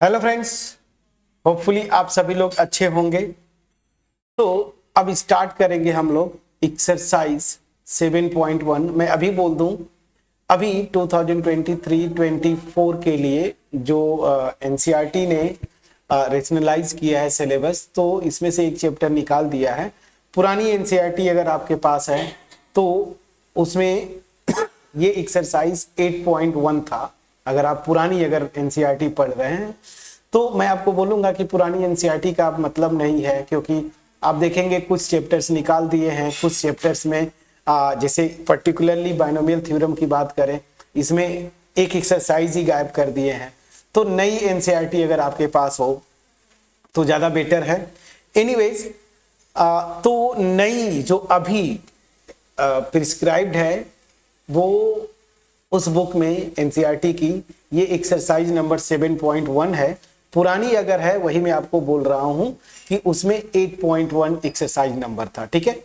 Hello friends, hopefully आप सभी लोग अच्छे होंगे। तो अब स्टार्ट करेंगे हम लोग एक्सरसाइज 7.1। मैं अभी बोल दूं, अभी 2023-24 के लिए जो एनसीईआरटी ने रेशनलाइज किया है सिलेबस, तो इसमें से एक चैप्टर निकाल दिया है। पुरानी एनसीईआरटी अगर आपके पास है तो उसमें ये एक्सरसाइज 8.1 था। अगर आप पुरानी एनसीईआरटी पढ़ रहे हैं तो मैं आपको बोलूंगा कि पुरानी एनसीईआरटी का मतलब नहीं है, क्योंकि आप देखेंगे कुछ चैप्टर्स निकाल दिए हैं, कुछ चैप्टर्स में जैसे पर्टिकुलरली बाइनोमियल थ्योरम की बात करें, इसमें एक एक्सरसाइज ही गायब कर दिए हैं। तो नई एनसीईआरटी अगर आपके पास हो तो ज़्यादा बेटर है। एनीवेज, तो नई जो अभी प्रिस्क्राइब्ड है वो उस बुक में एनसीईआरटी की ये एक्सरसाइज नंबर 7.1 है। पुरानी अगर है वही मैं आपको बोल रहा हूं कि उसमें 8.1 एक्सरसाइज नंबर था, ठीक है।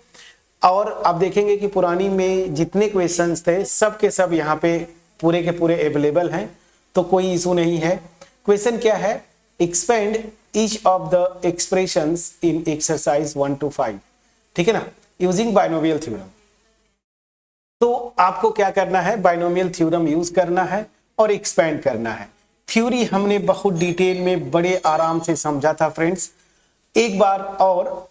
और आप देखेंगे कि पुरानी में जितने क्वेश्चंस थे सब के सब यहाँ पे पूरे के पूरे अवेलेबल हैं, तो कोई इशू नहीं है। क्वेश्चन क्या है? Expand each of the expressions in exercise 1 to 5, ठीक है ना, यूजिंग बाइनोमियल थ्योरम। तो आपको क्या करना है? बाइनोमियल थ्योरम यूज करना है और एक्सपेंड करना है। थ्योरी हमने बहुत डिटेल में बड़े आराम से समझा था फ्रेंड्स। एक बार और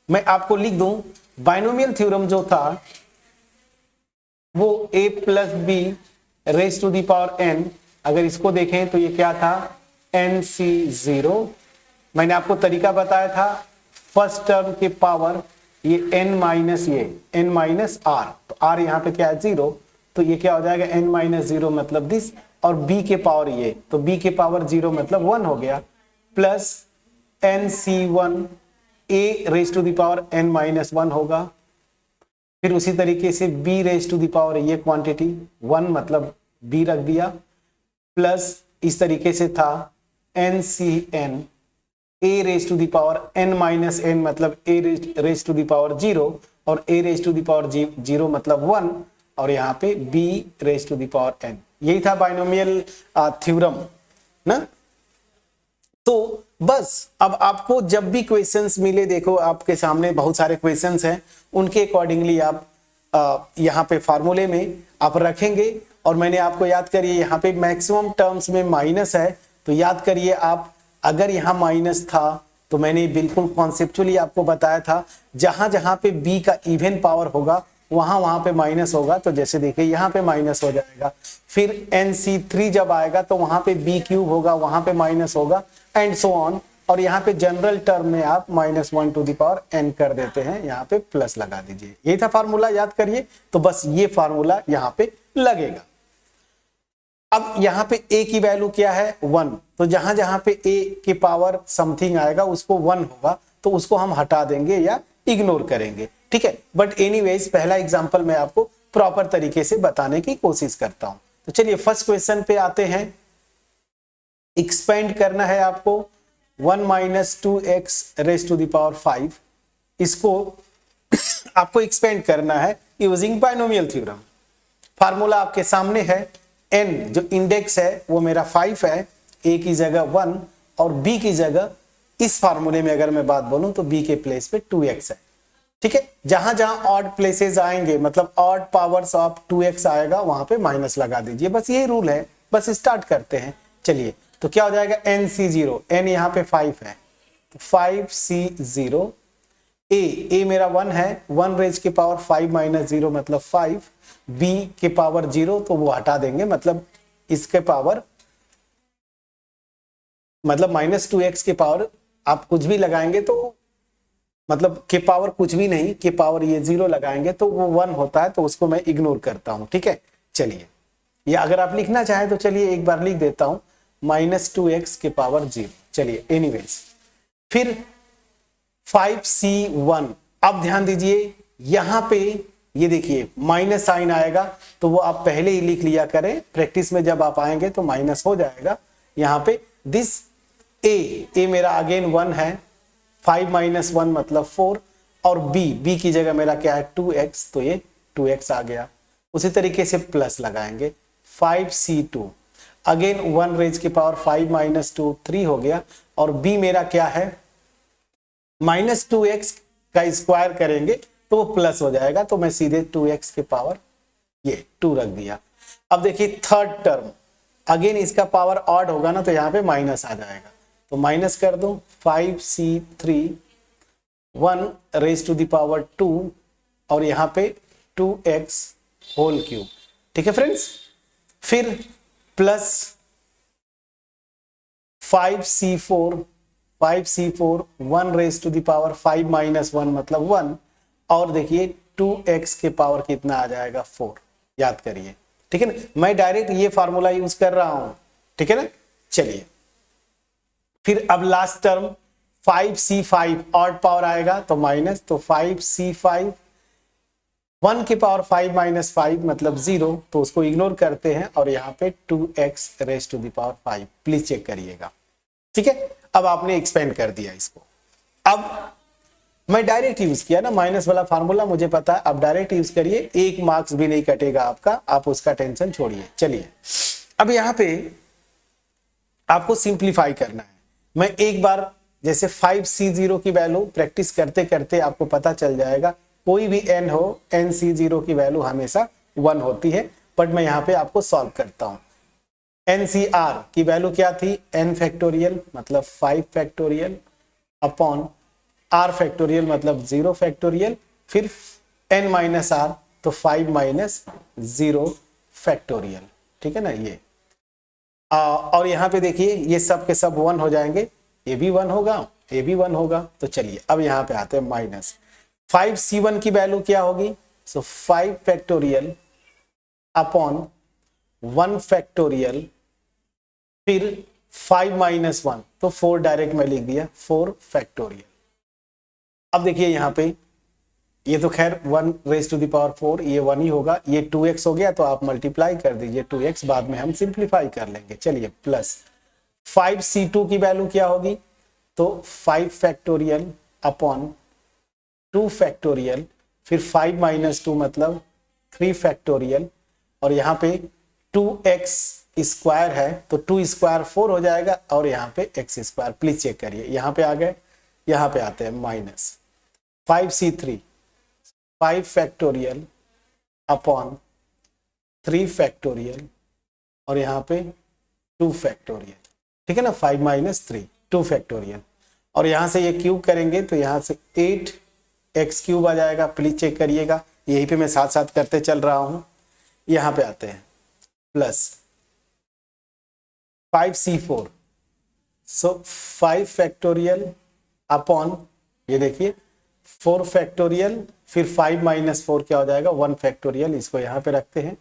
मैं आपको लिख दूं, बाइनोमियल थ्योरम जो था वो a plus B raise to the power n, अगर इसको देखें तो ये क्या था? nc0। मैंने आपको तरीका बताया था, फर्स्ट टर्म के पावर ये n minus n minus r, तो r यहाँ पे क्या है? 0, तो ये क्या हो जाएगा? n माइनस 0 मतलब दिस, और b के पावर ये, तो b के पावर 0 मतलब 1 हो गया, plus nc1 a raise to the power n minus 1 होगा। फिर उसी तरीके से b raise to the power ये क्वांटिटी 1 मतलब b रख दिया, प्लस इस तरीके से था ncn a raise to the power n minus n मतलब a raise to the power 0, और a raise to the power 0 मतलब 1, और यहाँ पे b raise to the power n। यही था बाइनोमियल थ्योरम ना। तो बस अब आपको जब भी क्वेश्चंस मिले, देखो आपके सामने बहुत सारे क्वेश्चंस हैं, उनके अकॉर्डिंगली आप यहाँ पे फार्मूले में आप रखेंगे। और मैंने आपको याद करिए यहाँ पे मैक्सिमम टर्म्स में माइनस है, तो याद करिए आप, अगर यहाँ माइनस था तो मैंने बिल्कुल कॉन्सेप्चुअली आपको बताया था, जहां जहां पे b का इवन पावर होगा वहां वहां पे माइनस होगा। तो जैसे देखिए यहाँ पे माइनस हो जाएगा, फिर nc3 जब आएगा तो वहां पे b क्यूब होगा, वहां पे माइनस होगा, एंड सो ऑन। और यहाँ पे जनरल टर्म में आप -1 टू द पावर n कर देते हैं, यहाँ पे प्लस लगा दीजिए। यही था फार्मूला, याद करिए। तो बस ये फार्मूला यहाँ पे लगेगा। अब यहाँ पे a की वैल्यू क्या है? 1, तो जहां जहां पे a के पावर समथिंग आएगा उसको 1 होगा, तो उसको हम हटा देंगे या इग्नोर करेंगे, ठीक है। बट एनीवेज पहला एग्जांपल मैं आपको प्रॉपर तरीके से बताने की कोशिश करता हूं। तो चलिए फर्स्ट क्वेश्चन पे आते हैं। एक्सपेंड करना है आपको 1 minus 2x raise to the power 5, इसको आपको एक्सपेंड करना है यूजिंग बाइनोमियल थ्योरम। फार्मूला आपके सामने है, n जो इंडेक्स है वो मेरा 5 है, a की जगह 1 और b की जगह, इस फार्मूले में अगर मैं बात बोलूं तो b के प्लेस पे 2x है, ठीक है। जहां जहां ऑड प्लेसेस आएंगे, मतलब ऑड पावर्स ऑफ 2x आएगा, वहां पे माइनस लगा दीजिए, बस यही रूल है। बस स्टार्ट करते हैं। चलिए, तो क्या हो जाएगा? nc0, n यहाँ पे 5 है, तो 5c0, a मेरा 1 है, 1 रेज के पावर 5 माइनस 0 मतलब 5, b के पावर 0 तो वो हटा देंगे, मतलब इसके पावर मतलब -2x के पावर आप कुछ भी लगाएंगे तो मतलब के पावर कुछ भी नहीं, के पावर ये 0 लगाएंगे तो वो 1 होता है, तो उसको मैं इग्नोर करता हूं, ठीक है। चलिए, या अगर आप लिखना चाहें तो चलिए एक बार लिख देता हूं, -2x के पावर 0। चलिए एनीवेज, फिर 5c1। अब ध्यान दीजिए यहां पे ये देखिए माइनस साइन आएगा, तो वो आप पहले ही लिख लिया करें, प्रैक्टिस में जब आप आएंगे तो माइनस हो जाएगा। यहाँ पे दिस a मेरा अगेन 1 है, 5 माइनस 1 मतलब 4, और b की जगह मेरा क्या है? 2x, तो ये 2x आ गया। उसी तरीके से प्लस लगाएंगे 5c2। अगेन 1 रेज की पावर 5 माइनस 2 3 हो गया, और b मेरा क्या है -2x का स्क्वायर करेंगे तो वो प्लस हो जाएगा, तो मैं सीधे 2x के पावर ये 2 रख दिया। अब देखिए थर्ड टर्म, अगेन इसका पावर ऑड होगा ना, तो यहाँ पे माइनस आ जाएगा, तो माइनस कर दो 5c3 1 raise to the power 2 और यहाँ पे 2x होल क्यूब। ठीक है फ्रेंड्स, फिर plus 5c4 1 raise to the power 5 minus 1 मतलब 1, और देखिए 2x के पावर कितना आ जाएगा 4, याद करिए। ठीक है ना, मैं डायरेक्ट ये फार्मूला यूज कर रहा हूं। ठीक है ना, चलिए फिर अब last term 5c5 odd power आएगा तो माइनस, तो 5c5 1 के पावर 5 माइनस 5 मतलब 0, तो उसको इग्नोर करते हैं और यहाँ पे 2x raise to the power 5, please check करिएगा। ठीक है, अब आपने एक्सपेंड कर दिया इसको। अब मैं डायरेक्ट यूज किया ना, माइनस वाला फार्मूला मुझे पता है, अब डायरेक्ट यूज करिए, 1 मार्क्स भी नहीं कटेगा आपका, आप उसका टेंशन छोड़िए। चलिए अब यहाँ पे आपको सिंप्लीफाई करना है। मैं एक बार जैसे 5c0 की वैल्यू प्रैक्टिस करते करते आपको पता चल जाएगा, कोई भी n हो, nc0 की वैल्यू हमेशा 1 होती है, बट मैं यहाँ पे आपको सॉल्व करता हूँ। ncr की वैल्यू क्या थी, n फैक्टोरियल मतलब 5 फैक्टोरियल अपॉन r फैक्टोरियल मतलब 0 फैक्टोरियल, फिर n माइनस r तो 5 माइनस 0 फैक्टोरियल। ठीक है ना, ये और यहाँ पे देखिए ये सब के सब 1 हो जाएंगे, ये भी 1 होगा, ये भी 1 होगा। तो चलिए अब यहाँ पे आते हैं माइनस 5c1 की वैल्यू क्या होगी, सो 5 फैक्टोरियल अपॉन 1 फैक्टोरियल, फिर 5 माइनस 1 तो 4 डायरेक्ट मैं लिख दिया 4 फैक्टोरियल। अब देखिए यहाँ पे ये तो खैर 1 रेज टू द पावर 4 ये 1 ही होगा, ये 2x हो गया तो आप मल्टीप्लाई कर दीजिए 2x, बाद में हम सिंप्लीफाई कर लेंगे। चलिए प्लस 5c2 की वैल्यू क्या होगी, तो 5 फैक्टोरियल अपॉन 2 फैक्टोरियल, फिर 5 माइनस 2 मतलब 3 फैक्टोरियल, और यहाँ पे 2x स्क्वायर है तो 2 स्क्वायर 4 हो जाएगा, और यहाँ पे x स्क्वायर, प्लीज चेक करिए, यहाँ पे आ गए, यहाँ पे आते हैं minus 5c3 5 factorial upon 3 factorial, और यहाँ पे 2 फैक्टोरियल। ठीक है ना, 5 माइनस 3 2 फैक्टोरियल, और यहाँ से ये क्यूब करेंगे तो यहाँ से 8x क्यूब आ जाएगा, प्लीज चेक करिएगा, यहीं पे मैं साथ साथ करते चल रहा हूं। यहाँ पे आते हैं प्लस 5c4 सो 5 फैक्टोरियल अपॉन ये देखिए 4 फैक्टोरियल, फिर 5 माइनस 4 क्या हो जाएगा 1 फैक्टोरियल, इसको यहाँ पे रखते हैं।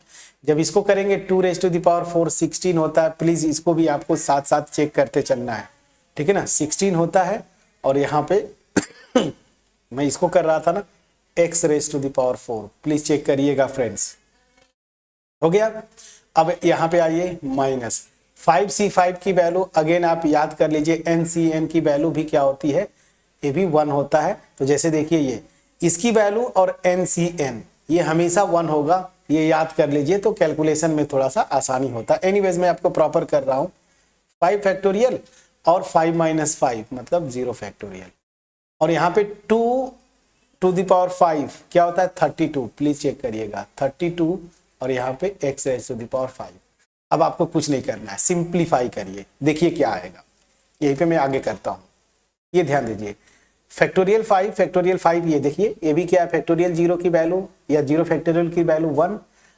जब इसको करेंगे 2 रेज टू द पावर 4 16 होता है, प्लीज इसको भी आपको साथ साथ चेक करते चलना है। ठीक है ना, 16 होता है, और यहाँ पे मैं इसको कर रहा था ना x raise to the power 4, please check करिएगा फ्रेंड्स, हो गया। अब यहाँ पे आइए माइनस 5c5 की वैल्यू अगेन आप याद कर लीजिए, ncn की वैल्यू भी क्या होती है, ये भी 1 होता है। तो जैसे देखिए ये इसकी वैल्यू और ncn ये हमेशा 1 होगा, ये याद कर लीजिए, तो कैलकुलेशन में थोड़ा सा आसानी होता है। एनीवेज मैं आपको प्रॉपर कर रहा हूँ, 5 फैक्टोरियल और 5 माइनस 5 मतलब 0 फैक्टोरियल, और यहाँ पे 2 टू द पावर 5 क्या होता है 32, प्लीज चेक करिएगा 32, और यहाँ पे x raise to the power 5। अब आपको कुछ नहीं करना है, सिंप्लीफाई करिए, देखिए क्या आएगा, यहीं पे मैं आगे करता हूँ, ये ध्यान दीजिए। फैक्टोरियल 5 ये देखिए, ये भी क्या है फैक्टोरियल 0 की वैल्यू या 0 फैक्टोरियल की वैल्यू 1,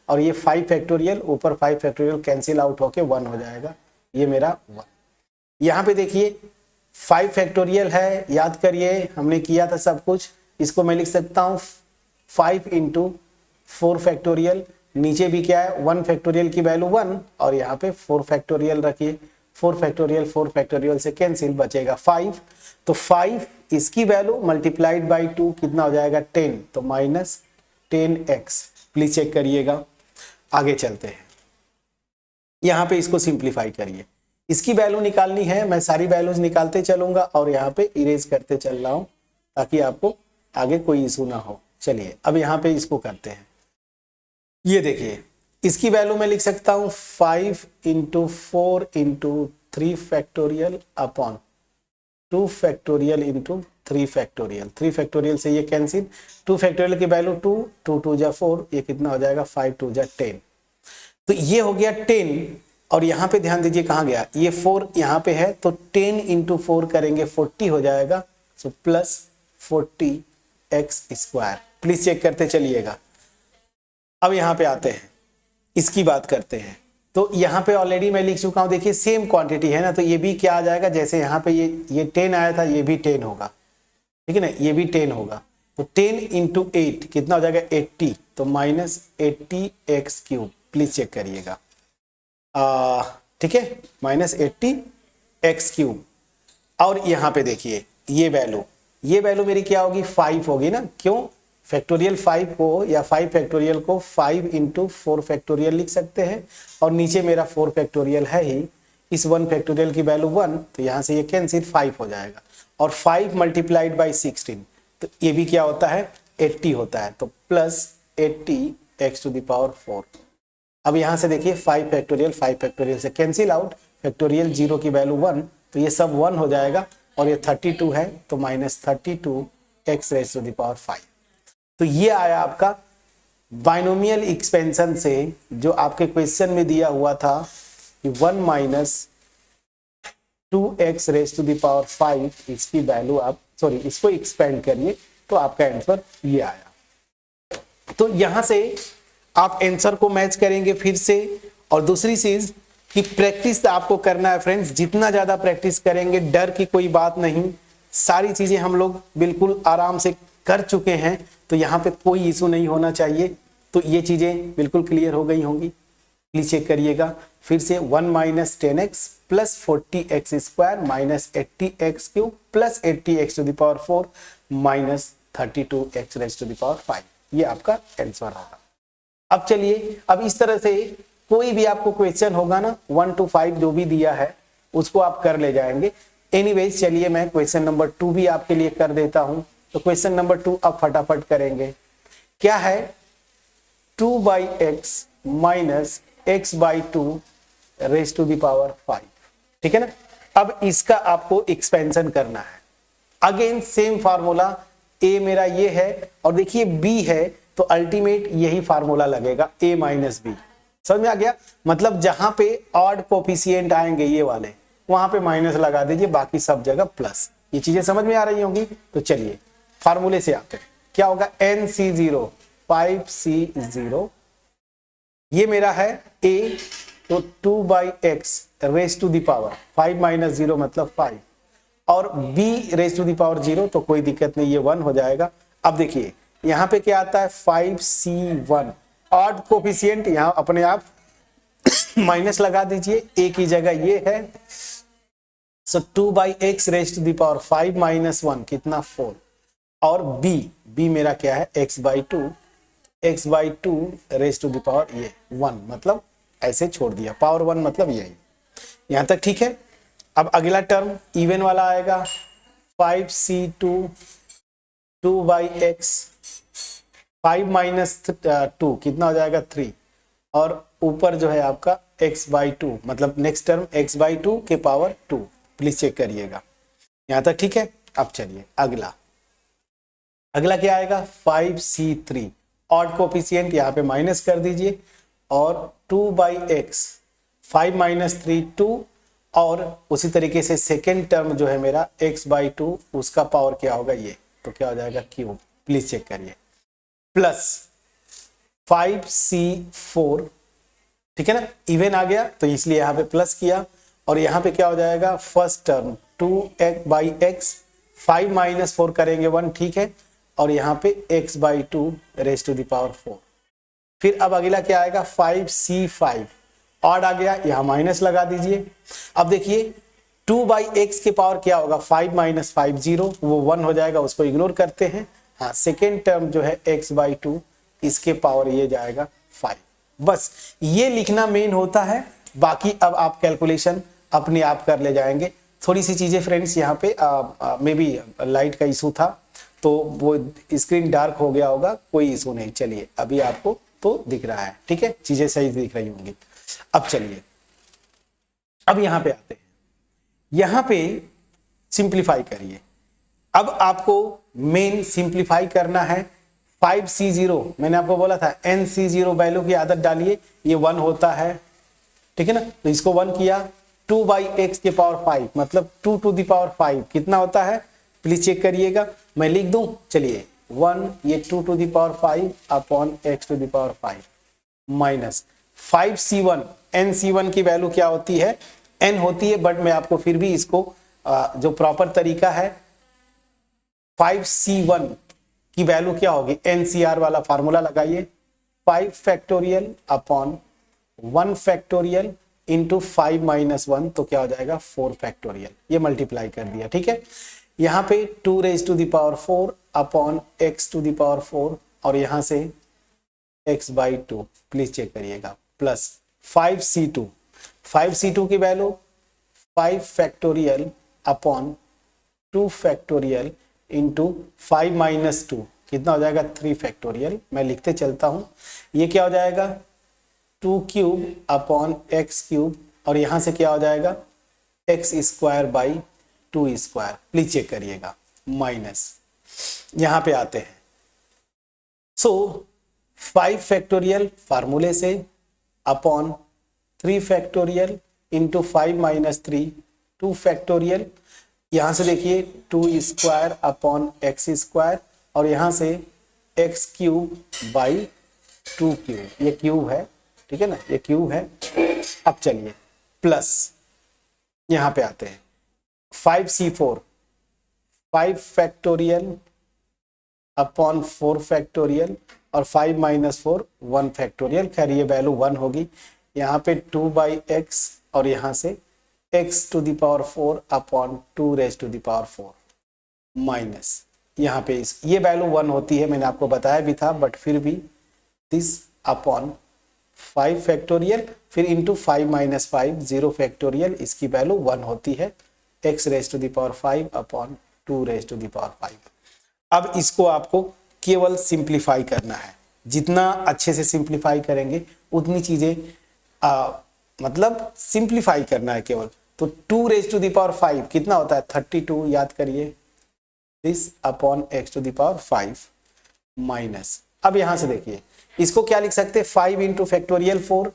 और ये 5 फैक्टोरियल ऊपर 5 फैक्टोरियल कैंसिल आउट होके 1 हो जाएगा, ये मेरा 1। यहाँ पे देखिए 5 फैक्टोरियल है, याद करिए हमने किया था सब कुछ, इसको मैं लिख सकता हूँ 5 इंटू 4 फैक्टोरियल, नीचे भी क्या है 1 फैक्टोरियल की वैल्यू 1, और यहाँ पे 4 फैक्टोरियल रखिए, 4 फैक्टोरियल से कैंसिल बचेगा 5, तो 5 इसकी वैल्यू मल्टीप्लाइड बाई 2 कितना हो जाएगा 10, तो माइनस 10x, प्लीज चेक करिएगा। आगे चलते हैं, यहाँ पे इसको सिंप्लीफाई करिए, इसकी वैल्यू निकालनी है, मैं सारी वैल्यूज निकालते चलूंगा और यहाँ पे इरेज करते चल रहा हूँ ताकि आपको आगे कोई इशू ना हो। चलिए अब यहाँ पे इसको करते हैं, ये देखिए इसकी वैल्यू मैं लिख सकता हूं 5 into 4 into 3 factorial upon 2 factorial into 3 factorial. 3 factorial से ये कैंसिल, 2 फैक्टोरियल की वैल्यू 2, 2 2 जा 4, ये कितना हो जाएगा 5 2 जा 10। तो ये हो गया 10, और यहाँ पे ध्यान दीजिए कहाँ गया, ये 4 यहाँ पे है, तो 10 इंटू 4 करेंगे 40 हो जाएगा, so plus 40 x square. Please check करते चलिएगा। अब यहाँ पे आते हैं, इसकी बात करते हैं। तो यहाँ पे ऑलरेडी मैं लिख चुका हूँ, देखिए सेम क्वांटिटी है ना, तो ये भी क्या आ जाएगा, जैसे यहाँ पे ये 10 आया था, ये भी 10 होगा, ठीक है ना, ये भी 10 होगा। तो 10 इंटू 8 कितना हो जाएगा 80, तो minus 80 x cube. Please check करिएगा, ठीक है, माइनस 80 एक्स क्यूब। और यहाँ पे देखिए ये वैल्यू मेरी क्या होगी 5 होगी ना, क्यों, फैक्टोरियल 5 को या 5 फैक्टोरियल को 5 इंटू 4 फैक्टोरियल लिख सकते हैं, और नीचे मेरा 4 फैक्टोरियल है ही, इस 1 फैक्टोरियल की वैल्यू 1, तो यहाँ से ये कैंसिल 5 हो जाएगा, और 5 मल्टीप्लाइड बाई 16, तो ये भी क्या होता है 80 होता है, तो plus 80 x to the power 4। अब यहाँ से देखिए 5 फैक्टोरियल से कैंसिल आउट, फैक्टोरियल 0 की वैल्यू 1, तो ये सब 1 हो जाएगा, और ये 32 है, तो minus 32 x raise to the power 5। तो ये आया आपका बाइनोमियल एक्सपेंशन से, जो आपके क्वेश्चन में दिया हुआ था कि 1 minus 2x raise to the power 5, इसकी वैल्यू आप इसको एक्सपेंड करिए, तो आपका आंसर ये आया। तो यहां से आप आंसर को मैच करेंगे फिर से। और दूसरी चीज कि प्रैक्टिस आपको करना है फ्रेंड्स, जितना ज्यादा प्रैक्टिस करेंगे, डर की कोई बात नहीं, सारी चीजें हम लोग बिल्कुल आराम से कर चुके हैं, तो यहाँ पे कोई इशू नहीं होना चाहिए। तो ये चीजें बिल्कुल क्लियर हो गई होंगी, प्लीज चेक करिएगा फिर से। 1 minus 10x plus 40x square minus 80x cube plus 80x to the power 4 minus 32x raise to the power 5, ये आपका आंसर होगा। अब चलिए, अब इस तरह से कोई भी आपको क्वेश्चन होगा ना 1 to 5 जो भी दिया है उसको आप कर ले जाएंगे। एनीवेज चलिए मैं क्वेश्चन नंबर 2 भी आपके लिए कर देता हूं। तो क्वेश्चन नंबर 2 आप फटाफट करेंगे। क्या है 2/x minus x/2 raise to the power 5, ठीक है ना। अब इसका आपको एक्सपेंशन करना है। अगेन सेम फार्मूला, a मेरा ये है और देखिए b है, तो अल्टीमेट यही फार्मूला लगेगा a माइनस बी। समझ में आ गया, मतलब जहां पे ऑड कोफिशिएंट आएंगे ये वाले, वहां पे माइनस लगा दीजिए, बाकी सब जगह प्लस। ये चीजें समझ में आ रही होंगी। तो चलिए फार्मूले से आते हैं। क्या होगा NC0 5C0, ये मेरा है a, तो 2/x raise to the power 5 minus 0 मतलब 5, और b raise to the power 0, तो कोई दिक्कत नहीं, ये 1 हो जाएगा। अब देखिए यहाँ पे क्या आता है 5C1, ऑड कोफिशिएंट यहाँ अपने आप माइनस लगा दीजिए, a की जगह ये है, so 2/x raise to the power 5 minus 1 कितना 4, और b मेरा क्या है x/2 raise to the power ये 1, मतलब ऐसे छोड़ दिया, पावर 1 मतलब यही। यहां तक ठीक है। अब अगला टर्म इवन वाला आएगा 5C2 2/x 5 माइनस 2 कितना हो जाएगा 3, और ऊपर जो है आपका x/2 मतलब नेक्स्ट टर्म x/2 के पावर 2। प्लीज चेक करिएगा, यहां तक ठीक है। अब चलिए अगला क्या आएगा 5C3, ऑड कोफिशिएंट यहाँ पे माइनस कर दीजिए, और 2/x 5 माइनस 3 2, और उसी तरीके से सेकेंड टर्म जो है मेरा x/2 उसका पावर क्या होगा ये, तो क्या हो जाएगा क्यूब। प्लीज चेक करिए, प्लस 5C4, ठीक है ना, इवन आ गया तो इसलिए यहाँ पे प्लस किया, और यहाँ पे क्या हो जाएगा फर्स्ट टर्म 2/x 5 माइनस 4 करेंगे 1, ठीक है, और यहाँ पे x/2 raise to the power 4। फिर अब अगला क्या आएगा 5C5, ऑड आ गया, यहाँ माइनस लगा दीजिए। अब देखिए 2/x के पावर क्या होगा 5 माइनस 5 0, वो 1 हो जाएगा, उसको इग्नोर करते हैं। हाँ, सेकेंड टर्म जो है x/2 इसके पावर ये जाएगा 5। बस ये लिखना मेन होता है, बाकी अब आप कैलकुलेशन अपने आप कर ले जाएंगे। थोड़ी सी चीजें फ्रेंड्स यहाँ पे मे बी लाइट का इशू था, तो वो स्क्रीन डार्क हो गया होगा, कोई इशू नहीं। चलिए अभी आपको तो दिख रहा है, ठीक है, चीजें सही दिख रही होंगी। अब चलिए, अब यहां पे आते हैं, यहां पे सिंप्लीफाई करिए। अब आपको मेन सिंप्लीफाई करना है 5C0, मैंने आपको बोला था NC0 वैल्यू की आदत डालिए, ये 1 होता है, ठीक है ना, तो इसको 1 किया, 2/x के पावर 5 मतलब 2 to the power 5 कितना होता है, प्लीज चेक करिएगा, मैं लिख दूं, चलिए 1, ये 2 to the power 5 upon x to the power 5 minus 5C1, NC1 की वैल्यू क्या होती है, n होती है, बट मैं आपको फिर भी इसको जो प्रॉपर तरीका है 5C1 की वैल्यू क्या होगी, NCR वाला फार्मूला लगाइए, 5 factorial upon 1 factorial into 5 minus 1, तो क्या हो जाएगा 4 फैक्टोरियल, ये मल्टीप्लाई कर दिया, ठीक है। यहां पे 2 raise to the power 4 upon x to the power 4 और यहां से x/2, प्लीज चेक करिएगा, प्लस 5C2 की value 5 factorial upon 2 factorial into 5 minus 2 कितना हो जाएगा 3 फैक्टोरियल, मैं लिखते चलता हूं, ये क्या हो जाएगा 2 क्यूब अपॉन x क्यूब और यहां से क्या हो जाएगा x² / 2², प्लीज चेक करिएगा, माइनस यहां पे आते हैं, सो 5 फैक्टोरियल फार्मूले से upon 3 factorial into 5 minus 3 2 factorial, यहां से देखिए 2² अपॉन x² और यहां से x³ / 2 क्यूब, ये क्यूब है, ठीक है ना, ये क्यूब है। अब चलिए प्लस यहां पे आते हैं 5C4 5 फैक्टोरियल अपॉन 4 फैक्टोरियल और 5 माइनस 4 1 फैक्टोरियल, खैर ये वैल्यू 1 होगी, यहाँ पे 2/x और यहाँ से x to the power 4 upon 2 raise to the power 4 minus यहाँ पे ये वैल्यू 1 होती है, मैंने आपको बताया भी था, बट फिर भी दिस अपॉन 5 फैक्टोरियल फिर इंटू 5 माइनस 5 0 फैक्टोरियल, इसकी वैल्यू 1 होती है, x raise to the power 5 upon 2 raise to the power 5। अब इसको आपको केवल सिंप्लीफाई करना है, जितना अच्छे से सिंप्लीफाई करेंगे उतनी चीजें मतलब सिंप्लीफाई करना है केवल, तो 2 रेज टू द पावर 5 कितना होता है 32, याद करिए, this upon x to the power 5 minus, अब यहां से देखिए इसको क्या लिख सकते हैं 5 इंटू फैक्टोरियल 4,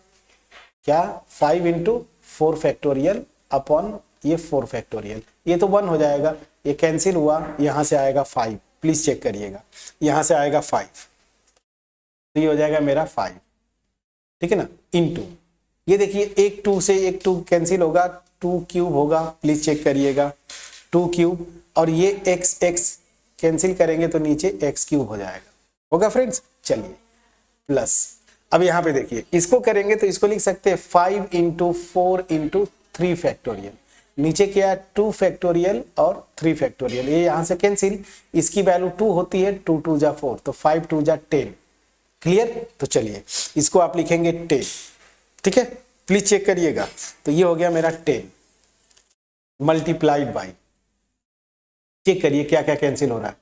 क्या 5 इंटू 4 फैक्टोरियल अपॉन ये 4 फैक्टोरियल, ये तो 1 हो जाएगा, ये कैंसिल हुआ, यहां से आएगा 5, प्लीज चेक करिएगा, यहां से आएगा 5, तो ये हो जाएगा मेरा 5, ठीक है ना, इंटू ये देखिए एक 2 से एक 2 कैंसिल होगा, 2 क्यूब होगा, प्लीज चेक करिएगा 2 क्यूब और ये x कैंसिल करेंगे तो नीचे x³ हो जाएगा, होगा फ्रेंड्स। चलिए प्लस अब यहाँ पे देखिए इसको करेंगे तो इसको लिख सकते हैं 5 इंटू 4 इंटू 3 फैक्टोरियल, नीचे क्या है 2 फैक्टोरियल और 3 फैक्टोरियल, ये यहाँ से कैंसिल, इसकी वैल्यू 2 होती है, 2 2 जा 4 तो 5 2 जा 10, क्लियर। तो चलिए इसको आप लिखेंगे 10, ठीक है, प्लीज चेक करिएगा, तो ये हो गया मेरा 10 मल्टीप्लाइड बाई, चेक करिए क्या क्या कैंसिल हो रहा है,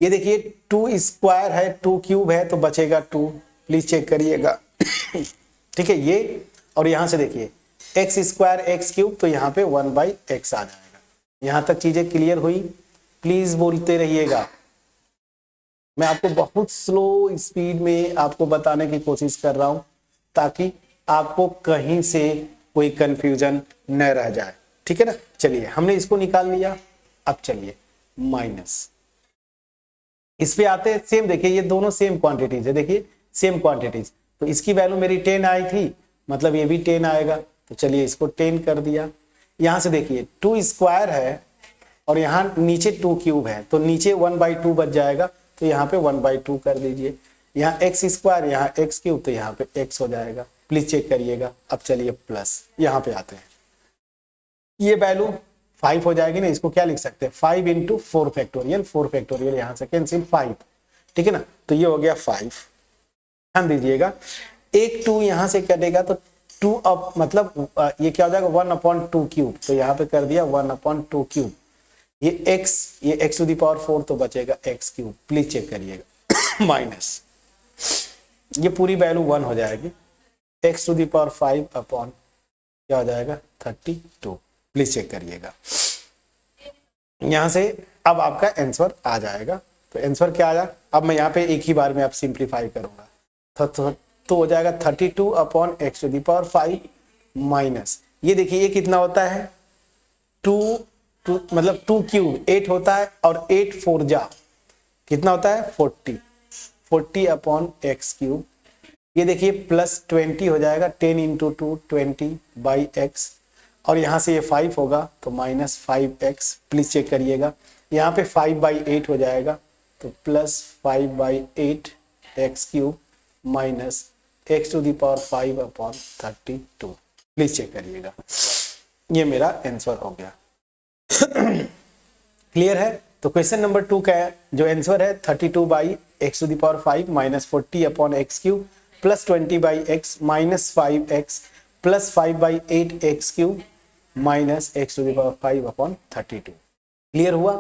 ये देखिए 2 स्क्वायर है 2 क्यूब है तो बचेगा 2, प्लीज चेक करिएगा ठीक है, ये और यहां से देखिए x² x³ तो यहाँ पे 1/x आ जाएगा। यहां तक चीजें क्लियर हुई, प्लीज बोलते रहिएगा, मैं आपको बहुत स्लो स्पीड में आपको बताने की कोशिश कर रहा हूं ताकि आपको कहीं से कोई कंफ्यूजन न रह जाए, ठीक है ना। चलिए हमने इसको निकाल लिया, अब चलिए माइनस, इस पे आते हैं, सेम देखिए ये दोनों सेम क्वांटिटीज है, देखिए सेम क्वांटिटीज, तो इसकी वैल्यू मेरी 10 आई थी, मतलब ये भी 10 आएगा, तो चलिए इसको 10 कर दिया। यहां से देखिए 2 स्क्वायर है और यहाँ नीचे 2 क्यूब है तो नीचे 1/2 बच जाएगा, तो यहाँ पे 1/2 कर दीजिए, यहाँ x², यहाँ x³ तो यहाँ पे x हो जाएगा, प्लीज चेक करिएगा। अब चलिए प्लस यहाँ पे आते हैं, ये वैल्यू 5 हो जाएगी ना, इसको क्या लिख सकते हैं 5 इंटू 4 फैक्टोरियल, 4 फैक्टोरियल यहाँ से कैंसिल 5, ठीक है ना, तो ये हो गया 5, ध्यान दीजिएगा एक 2 यहाँ से कटेगा तो 2 अप मतलब ये क्या हो जाएगा 1/2 क्यूब, तो यहाँ पे कर दिया 1/2 क्यूब, ये x टू द पावर 4 तो बचेगा x³, प्लीज चेक करिएगा माइनस, ये पूरी वैल्यू 1 हो जाएगी, x to the power 5 upon क्या हो जाएगा 32। प्लीज चेक करिएगा, यहां से अब आपका आंसर आ जाएगा। तो आंसर क्या आया, अब मैं यहाँ पे एक ही बार में आप सिंप्लीफाई करूंगा, तो हो जाएगा 32 upon x to the power 5 minus, ये देखिए ये कितना होता है 2 मतलब 2 क्यूब 8 होता है, और 8 4 जा कितना होता है 40 अपॉन एक्स क्यूब, ये देखिए प्लस 20 हो जाएगा 10 इंटू 2 20 बाई एक्स, और यहाँ से ये 5 होगा तो माइनस 5x। प्लीज चेक करिएगा, यहाँ पे 5/8 हो जाएगा तो plus 5/8 x cube minus x to the power 5 upon 32। Please check करिएगा, ये मेरा आंसर हो गया। क्लियर है? तो क्वेश्चन नंबर 2 का जो आंसर है 32/x to the power 5 minus 40 upon x cube plus 20/x minus 5x plus 5/8 x cube minus x to the power 5 upon 32। Clear हुआ?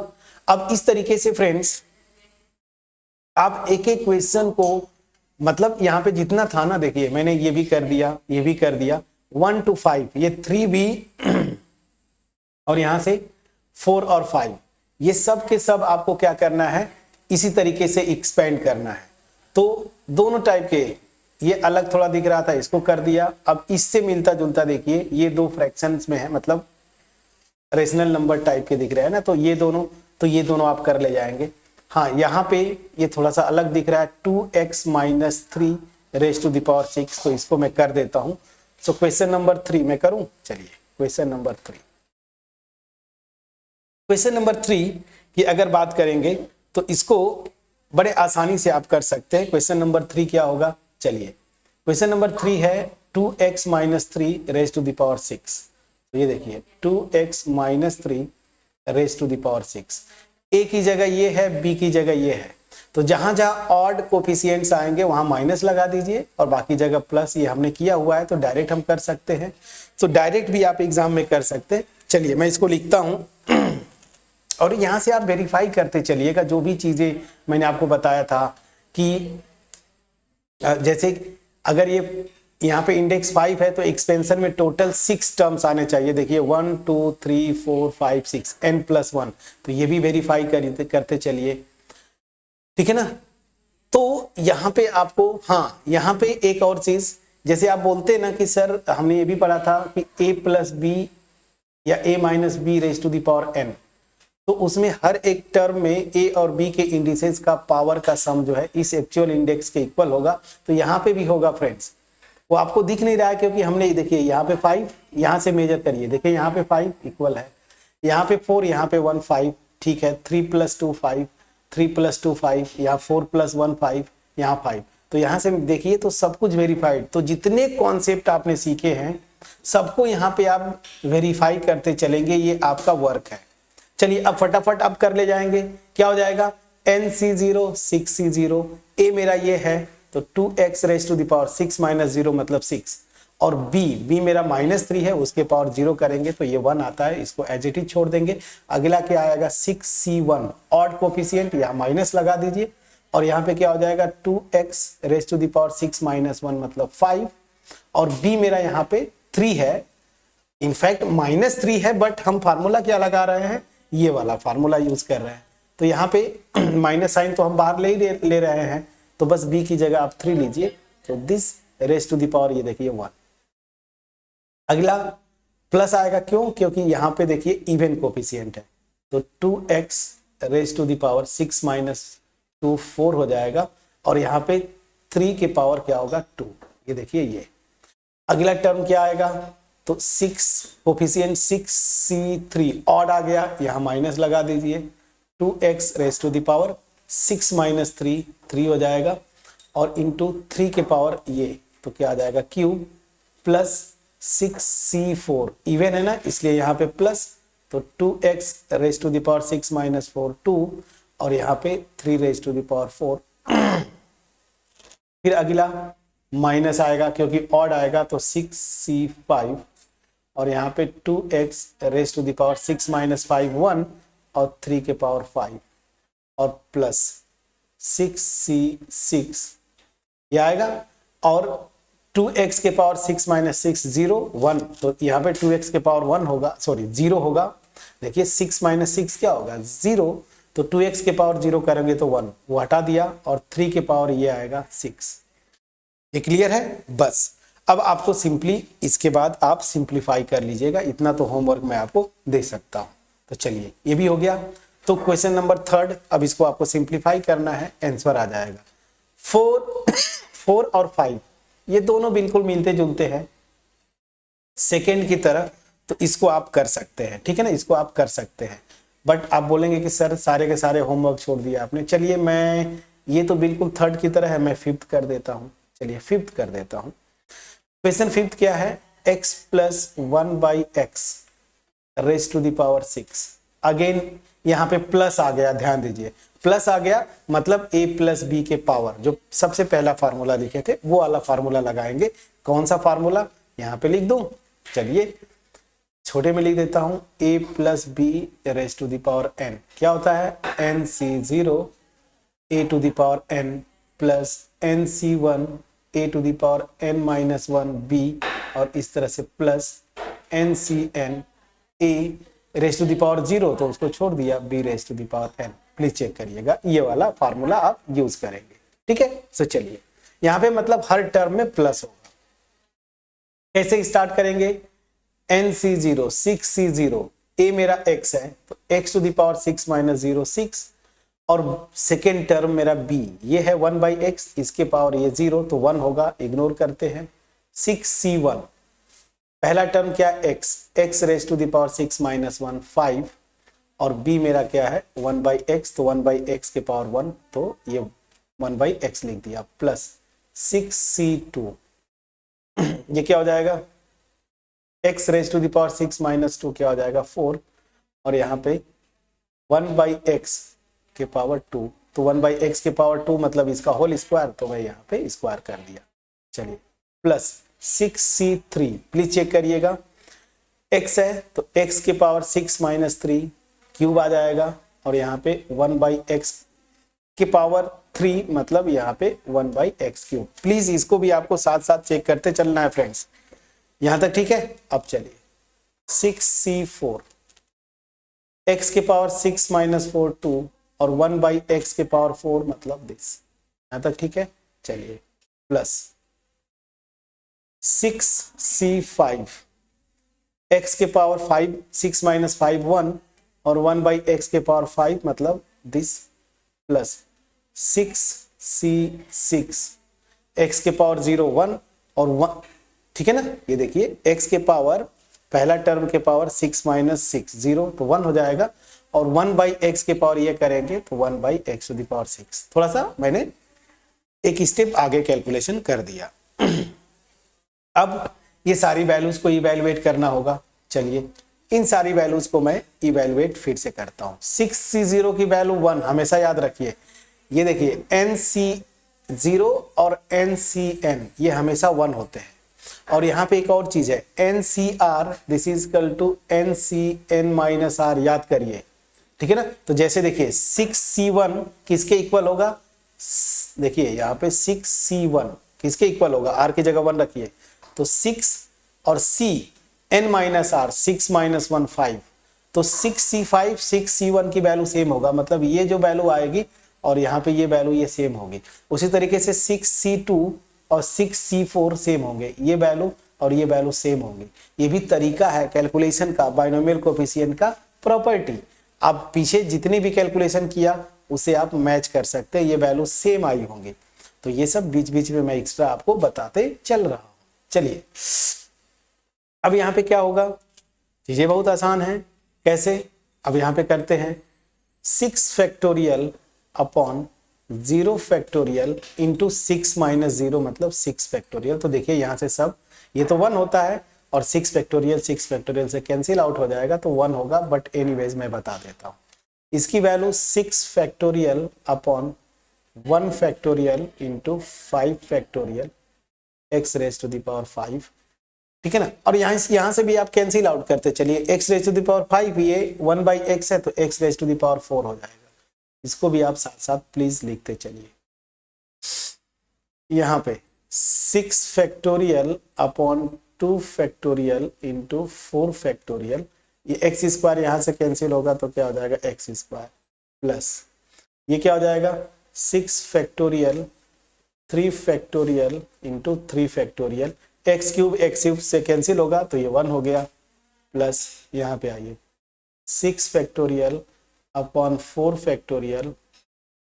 अब इस तरीके से फ्रेंड्स आप एक एक क्वेश्चन को, मतलब यहाँ पे जितना था ना, देखिए मैंने ये भी कर दिया, ये भी कर दिया, 1 to 5 ये 3 भी और यहां से 4 और 5, ये सब के सब आपको क्या करना है, इसी तरीके से एक्सपेंड करना है। तो दोनों टाइप के, ये अलग थोड़ा दिख रहा था, इसको कर दिया। अब इससे मिलता जुलता देखिए, ये दो फ्रैक्शंस में है, मतलब रेशनल नंबर टाइप के दिख रहे हैं ना, तो ये दोनों आप कर ले जाएंगे। हाँ, यहाँ पे ये थोड़ा सा अलग दिख रहा है, 2x minus 3 raise to the power 6, तो इसको मैं कर देता हूं। सो क्वेश्चन नंबर 3 मैं करूं, चलिए क्वेश्चन नंबर 3 की अगर बात करेंगे तो इसको बड़े आसानी से आप कर सकते हैं। क्वेश्चन नंबर 3 क्या होगा, चलिए क्वेश्चन नंबर 3 है 2x minus 3 raise to the power 6। तो ये देखिए 2x minus 3 raise to the power 6, a की जगह ये है, b की जगह ये है, तो जहां जहां ऑड कोफिशिएंट्स आएंगे वहां माइनस लगा दीजिए और बाकी जगह प्लस। ये हमने किया हुआ है तो डायरेक्ट हम कर सकते हैं, तो डायरेक्ट भी आप एग्जाम में कर सकते हैं। चलिए मैं इसको लिखता हूं और यहां से आप वेरीफाई करते चलिएगा जो भी चीजें मैंने आपको बताया था कि जैसे अगर ये यहाँ पे इंडेक्स 5 है तो एक्सपेंशन में टोटल 6 टर्म्स आने चाहिए। देखिए 1 2 3 4 5 6 n+1, तो ये भी वेरीफाई करते चलिए, ठीक है ना। तो यहाँ पे आपको, हाँ यहाँ पे एक और चीज, जैसे आप बोलते हैं ना कि सर हमने ये भी पढ़ा था कि a प्लस बी या a minus b raise to the power n, तो उसमें हर एक टर्म में a और b के इंडिसेस का पावर का सम जो है इस एक्चुअल इंडेक्स के इक्वल होगा। तो यहाँ पे भी होगा फ्रेंड्स, वो आपको दिख नहीं रहा है क्योंकि हमने देखिए यहाँ पे 5, यहाँ से मेजर करिए, देखिए यहाँ पे 5 इक्वल है, यहाँ पे 4, यहाँ पे 1 5, ठीक है, 3 + 2 5, 3 + 2 5, यहाँ 4 + 1 5, यहाँ 5, तो यहाँ से देखिए तो सब कुछ वेरीफाइड। तो जितने कॉन्सेप्ट आपने सीखे हैं सबको यहाँ पे आप वेरीफाई करते चलेंगे, ये आपका वर्क है। चलिए अब फटाफट आप कर ले जाएंगे, क्या हो जाएगा nc0 6c0, a मेरा ये है तो 2x raise to the power 6 minus 0 मतलब 6, और b मेरा -3 है, उसके पावर 0 करेंगे तो ये 1 आता है, इसको एज इट इज छोड़ देंगे। अगला क्या आएगा 6c1 ऑड कोफिशिएंट, यहाँ माइनस लगा दीजिए, और यहाँ पे क्या हो जाएगा 2x raise to the power 6 minus 1 मतलब 5, और b मेरा यहाँ पे 3 है, इनफैक्ट -3 है, बट हम फार्मूला क्या लगा रहे हैं, ये वाला फार्मूला यूज कर रहे हैं, तो यहाँ पे माइनस साइन तो हम बाहर ले रहे हैं, तो बस b की जगह आप 3 लीजिए, तो this raise to the power ये देखिए 1। अगला प्लस आएगा, क्यों, क्योंकि यहाँ पे देखिए इवन कोफिशिएंट है, तो 2x raise to the power 6 minus 2 4 हो जाएगा, और यहाँ पे 3 के पावर क्या होगा 2, ये देखिए ये। अगला टर्म क्या आएगा, तो 6 कोफिशिएंट 6c3 ऑड आ गया, यहाँ माइनस लगा दीजिए, 2x raise to the power 6 minus 3 3 हो जाएगा, और इंटू 3 के पावर ये, तो क्या आ जाएगा क्यूब, प्लस 6c4 इवन है ना, इसलिए यहाँ पे प्लस, तो 2x raise to the power 6 minus 4 2, और यहाँ पे 3 रेज टू द पावर 4। फिर अगला माइनस आएगा क्योंकि ऑड आएगा, तो 6c5, और यहाँ पे 2x raise to the power 6 minus 5 1, और 3 के पावर 5, और प्लस 6c6 ये आएगा, और 2x के पावर 6 माइनस 6 0 1, तो यहाँ पे 2x के पावर 1 होगा, सॉरी 0 होगा। देखिए 6 माइनस 6 क्या होगा 0, तो 2x के पावर 0 करेंगे तो 1, वो हटा दिया, और 3 के पावर ये आएगा 6। ये क्लियर है? बस अब आपको सिंपली इसके बाद आप सिंप्लीफाई कर लीजिएगा, इतना तो होमवर्क मैं आपको दे सकता हूँ। तो चलिए ये भी हो गया। तो क्वेश्चन नंबर 3, अब इसको आपको सिंप्लीफाई करना है, आंसर आ जाएगा 4 और 5, ये दोनों बिल्कुल मिलते जुलते हैं सेकेंड की तरह, तो इसको आप कर सकते हैं, ठीक है ना, इसको आप कर सकते हैं। बट आप बोलेंगे कि सर सारे के सारे होमवर्क छोड़ दिया आपने। चलिए मैं, ये तो बिल्कुल थर्ड की तरह है, मैं फिफ्थ कर देता हूँ। चलिए फिफ्थ कर देता हूँ। क्वेश्चन फिफ्थ क्या है, x plus 1/x raise to the power 6। Again यहाँ पे प्लस आ गया, ध्यान दीजिए प्लस आ गया, मतलब a प्लस बी के पावर, जो सबसे पहला फार्मूला लिखे थे वो वाला फार्मूला लगाएंगे। कौन सा फार्मूला, यहाँ पे लिख दूं, चलिए छोटे में लिख देता हूं, a plus B raise to the power n, क्या होता है nc0 a to the power n plus nc1 a to the power n minus 1 b, और इस तरह से plus ncn a raise to the power 0, तो उसको छोड़ दिया, b raise to the power n। Please check करिएगा, ये वाला फार्मूला आप यूज करेंगे, ठीक है। तो चलिए यहाँ पे मतलब हर टर्म में प्लस होगा। कैसे स्टार्ट करेंगे, nc0 6c0, a मेरा x है, तो x to the power 6 minus 0 6, और सेकेंड टर्म मेरा b, ये है 1/x, इसके पावर ये 0, तो 1 होगा, इग्नोर करते हैं। 6c1, पहला टर्म क्या x raise to the power 6 minus 1 5, और b मेरा क्या है 1/x, तो 1/x के पावर 1, तो ये 1/x लिख दिया, प्लस 6c2, ये क्या हो जाएगा x raise to the power 6 minus 2 क्या हो जाएगा 4, और यहाँ पे 1/x के पावर 2, तो 1/x के पावर 2 मतलब इसका होल स्क्वायर, तो मैं यहाँ पे स्क्वायर कर दिया। चलिए प्लस 6c3, प्लीज चेक करिएगा, x है तो x के पावर 6 माइनस 3 क्यूब आ जाएगा, और यहाँ पे 1/x के पावर 3 मतलब यहाँ पे 1/x क्यूब। प्लीज इसको भी आपको साथ साथ चेक करते चलना है फ्रेंड्स, यहां तक ठीक है। अब चलिए 6c4, x के पावर 6 माइनस 4 2, और 1/x के पावर 4 मतलब दिस, यहां तक ठीक है। चलिए प्लस 6c5, x के पावर 5 6 माइनस 5 1, और 1/x के पावर 5 मतलब दिस, प्लस 6c6, x के पावर 0 1 और 1, ठीक है ना। ये देखिए x के पावर, पहला टर्म के पावर 6 माइनस 6 0, तो 1 हो जाएगा, और 1/x के पावर ये करेंगे तो 1/x टू द पावर 6। थोड़ा सा मैंने एक स्टेप आगे कैलकुलेशन कर दिया। अब ये सारी वैल्यूज को इवैल्यूएट करना होगा। चलिए इन सारी वैल्यूज को मैं इवैल्यूएट फिर से करता हूं। 6c0 की वैल्यू 1, हमेशा याद रखिए, ये देखिए nc0 और ncn ये हमेशा 1 होते हैं, और यहाँ पे एक और चीज है ncr, this is equal to ncn minus r, याद करिए, ठीक है ना। तो जैसे देखिए 6c1 किसके इक्वल होगा, देखिए यहाँ पे 6c1 किसके इक्वल होगा, r की जगह 1 रखिए, तो 6 और c n minus r 6 minus 1 5, तो 6c5 6c1 की वैल्यू सेम होगा, मतलब ये जो वैल्यू आएगी और यहाँ पे ये वैल्यू ये सेम होगी। उसी तरीके से 6c2 और 6c4 सेम होंगे, ये वैल्यू और ये वैल्यू सेम होंगी। ये भी तरीका है कैलकुलेशन का, बाइनोमियल कोएफिशिएंट का प्रॉपर्टी। आप पीछे जितनी भी कैलकुलेशन किया उसे आप मैच कर सकते हैं, ये वैल्यू सेम आई होंगी। तो ये सब बीच बीच में मैं एक्स्ट्रा आपको बताते चल रहा हूं। चलिए अब यहाँ पे क्या होगा, चीजें बहुत आसान है। कैसे, अब यहाँ पे करते हैं 6 factorial upon 0 factorial into 6 minus 0 मतलब 6 फैक्टोरियल। तो देखिए यहाँ से सब ये तो 1 होता है, और 6 फैक्टोरियल से कैंसिल आउट हो जाएगा, तो 1 होगा, बट एनीवेज मैं बता देता हूँ। इसकी value 6 factorial upon 1 factorial into 5 factorial x raise to the power 5, ठीक है ना। और यहाँ से भी आप कैंसिल आउट करते चलिए, x raise to the power 5 ये 1/x है, तो x raise to the power 4 हो जाएगा। इसको भी आप साथ साथ प्लीज लिखते चलिए। यहाँ पे 6 factorial upon 2 factorial into 4 factorial, ये एक्स स्क्वायर यहाँ से कैंसिल होगा तो क्या हो जाएगा एक्स स्क्वायर, प्लस ये क्या हो जाएगा 6 factorial 3 factorial into 3 factorial, x cube से कैंसिल होगा तो ये 1 हो गया, प्लस यहाँ पे आइए 6 फैक्टोरियल अपॉन 4 फैक्टोरियल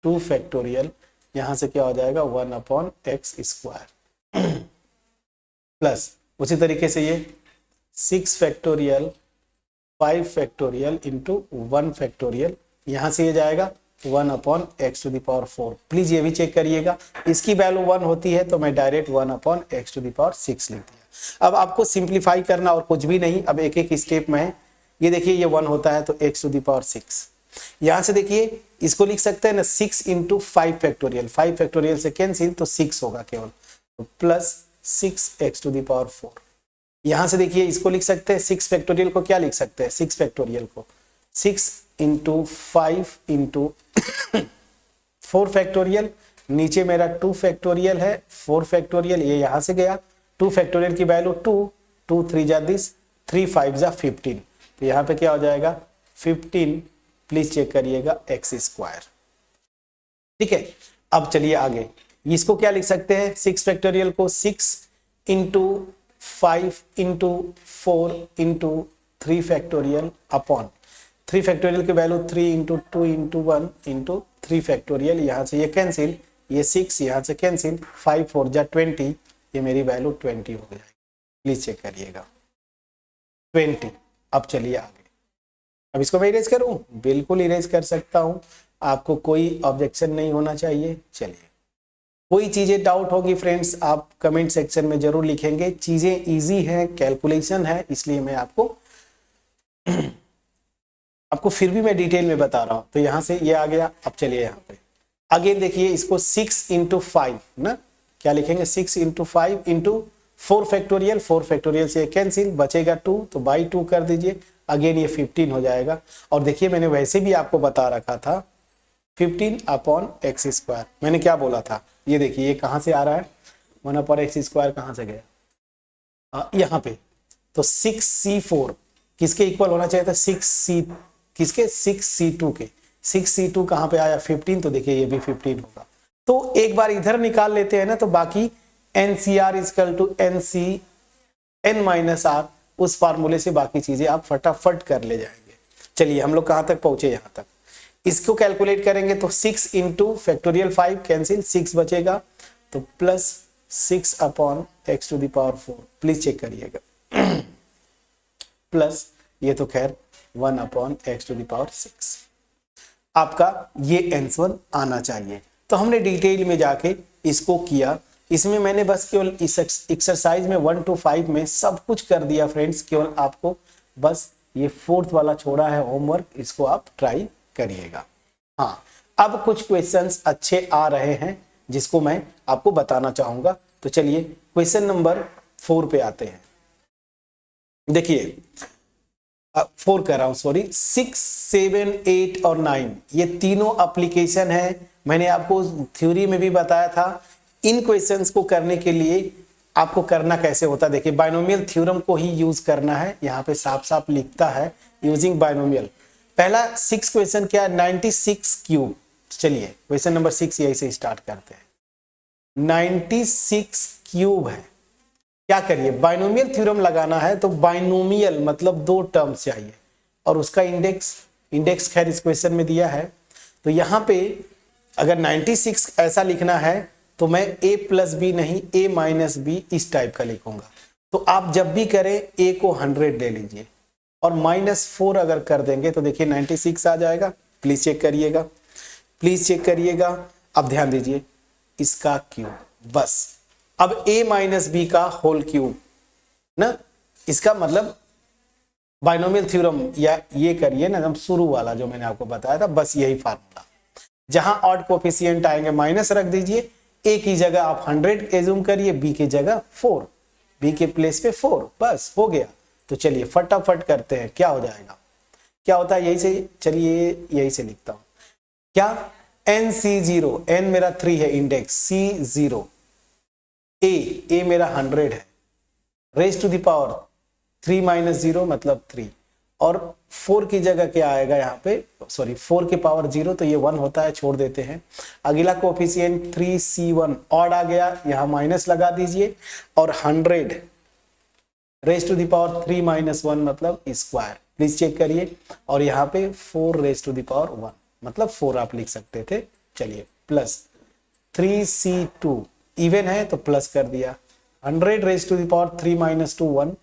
2 फैक्टोरियल, यहाँ से क्या हो जाएगा 1 अपॉन एक्स स्क्वायर, प्लस उसी तरीके से ये 6 फैक्टोरियल 5 फैक्टोरियल इंटू 1 फैक्टोरियल, यहाँ से ये जाएगा 1 upon x to the power 4। Please ये भी चेक करिएगा, इसकी वैल्यू 1 होती है तो मैं direct 1 upon x to the power 6 लिख दिया। अब आपको सिंप्लीफाई करना और कुछ भी नहीं, अब एक एक स्टेप में है। ये देखिए ये 1 होता है तो एक्स टू द पावर 6, यहाँ से देखिए इसको लिख सकते हैं ना 6 इंटू 5 फैक्टोरियल, 5 फैक्टोरियल से कैंसिल तो 6 होगा केवल, तो plus 6 x to the power 4। यहाँ से देखिए इसको लिख सकते हैं 6 फैक्टोरियल को क्या लिख सकते हैं 6 फैक्टोरियल को 6 इंटू 5 इंटू 4 फैक्टोरियल, नीचे मेरा 2 फैक्टोरियल है 4 फैक्टोरियल, ये यहाँ से गया 2 फैक्टोरियल की वैल्यू 2 3 जा दिस 3 5 जा 15, तो यहाँ पे क्या हो जाएगा 15, प्लीज चेक करिएगा एक्स स्क्वायर। ठीक है, अब चलिए आगे, इसको क्या लिख सकते हैं 6 फैक्टोरियल को 6 into 5 into 4 into 3 factorial upon 3 factorial की value 3 into 2 into 1 into 3 factorial, यहाँ से ये कैंसिल, ये 6 यहाँ से कैंसिल, 5 4 जा 20, ये मेरी वैल्यू 20 हो जाएगी, प्लीज चेक करिएगा 20। अब चलिए आगे, अब इसको मैं इरेज करूं, बिल्कुल इरेज कर सकता हूं, आपको कोई ऑब्जेक्शन नहीं होना चाहिए। चलिए, कोई चीजें डाउट होगी फ्रेंड्स आप कमेंट सेक्शन में जरूर लिखेंगे, चीजें इजी हैं, कैलकुलेशन है, इसलिए मैं आपको फिर भी मैं डिटेल में बता रहा हूं। तो यहां से ये आ गया, अब चलिए यहाँ पे आगे देखिए इसको 6 इंटू 5 ना, क्या लिखेंगे 6 इंटू 5 इंटू 4 फैक्टोरियल, 4 फैक्टोरियल से कैंसिल, बचेगा 2 तो बाई 2 कर दीजिए, अगेन ये 15 हो जाएगा। और देखिए मैंने वैसे भी आपको बता रखा था 15 अपॉन एक्स स्क्वायर, मैंने क्या बोला था, ये देखिए ये कहाँ से आ रहा है 1 अपॉन एक्स स्क्वायर कहाँ से गया यहाँ पे, तो 6c4 किसके इक्वल होना चाहिए था 6c किसके 6c2 के, 6c2 कहाँ पे आया 15, तो देखिए ये भी 15 होगा। तो एक बार इधर निकाल लेते हैं ना, तो बाकी NCR equal to n minus r, उस फार्मूले से बाकी चीजें आप फटाफट कर ले जाएंगे। चलिए हम लोग कहां तक पहुंचे, यहां तक, इसको कैलकुलेट करेंगे तो 6 इंटू फैक्टोरियल 5 कैंसिल, 6 बचेगा तो plus 6 upon x to the power 4, please check करिएगा प्लस ये तो खैर 1 upon x to the power 6, आपका ये आंसर आना चाहिए। तो हमने डिटेल में जाके इसको किया, इसमें मैंने बस केवल इस एक्सरसाइज में 1 to 5 में सब कुछ कर दिया फ्रेंड्स, केवल आपको बस ये 4th वाला छोड़ा है होमवर्क, इसको आप ट्राई करिएगा। हाँ, अब कुछ क्वेश्चंस अच्छे आ रहे हैं जिसको मैं आपको बताना चाहूंगा। तो चलिए क्वेश्चन नंबर 4 पे आते हैं। देखिए 4 कर रहा हूं, सॉरी 6 7 8 और 9 ये तीनों एप्लीकेशन है, मैंने आपको थ्योरी में भी बताया था। इन क्वेश्चंस को करने के लिए आपको करना कैसे होता है, देखिए बाइनोमियल थ्योरम को ही यूज करना है, यहाँ पे साफ साफ लिखता है यूजिंग बाइनोमियल। पहला 6 क्वेश्चन क्या है 96 क्यूब, चलिए क्वेश्चन नंबर 6 यही से स्टार्ट करते हैं। 96 क्यूब है, क्या करिए बाइनोमियल थ्योरम लगाना है, तो बाइनोमियल मतलब 2 टर्म्स चाहिए और उसका इंडेक्स खैर इस क्वेश्चन में दिया है। तो यहाँ पे अगर 96 ऐसा लिखना है तो मैं a प्लस बी नहीं a माइनस बी इस टाइप का लिखूंगा। तो आप जब भी करें a को 100 ले लीजिए और -4 अगर कर देंगे तो देखिए 96 आ जाएगा। प्लीज चेक करिएगा, प्लीज चेक करिएगा। अब ध्यान दीजिए इसका क्यूब, बस अब a माइनस बी का होल क्यूब ना, इसका मतलब बाइनोमियल थ्योरम, या ये करिए ना हम शुरू वाला जो मैंने आपको बताया था, बस यही फार्मूला। जहां ऑड कोफिशिएंट आएंगे माइनस रख दीजिए, a की जगह आप 100 एज्यूम करिए, b की जगह 4, b के प्लेस पे 4, बस हो गया। तो चलिए फटाफट करते हैं, क्या हो जाएगा, क्या होता है, यही से चलिए यही से लिखता हूं क्या NC0, n मेरा 3 है इंडेक्स, C0 ए मेरा 100 है, raise to the power 3 minus 0 मतलब 3, और 4 की जगह क्या आएगा यहाँ पे, सॉरी 4 की पावर 0 तो ये 1 होता है, छोड़ देते हैं। अगला कोफिशिएंट 3c1 ऑड आ गया, यहाँ माइनस लगा दीजिए, और 100 raise to the power 3 minus 1 मतलब स्क्वायर, प्लीज चेक करिए। और यहाँ पे 4 रेज टू द पावर 1 मतलब 4 आप लिख सकते थे। चलिए प्लस 3c2 इवन है तो प्लस कर दिया, 100 raise to the power 3 minus 2 1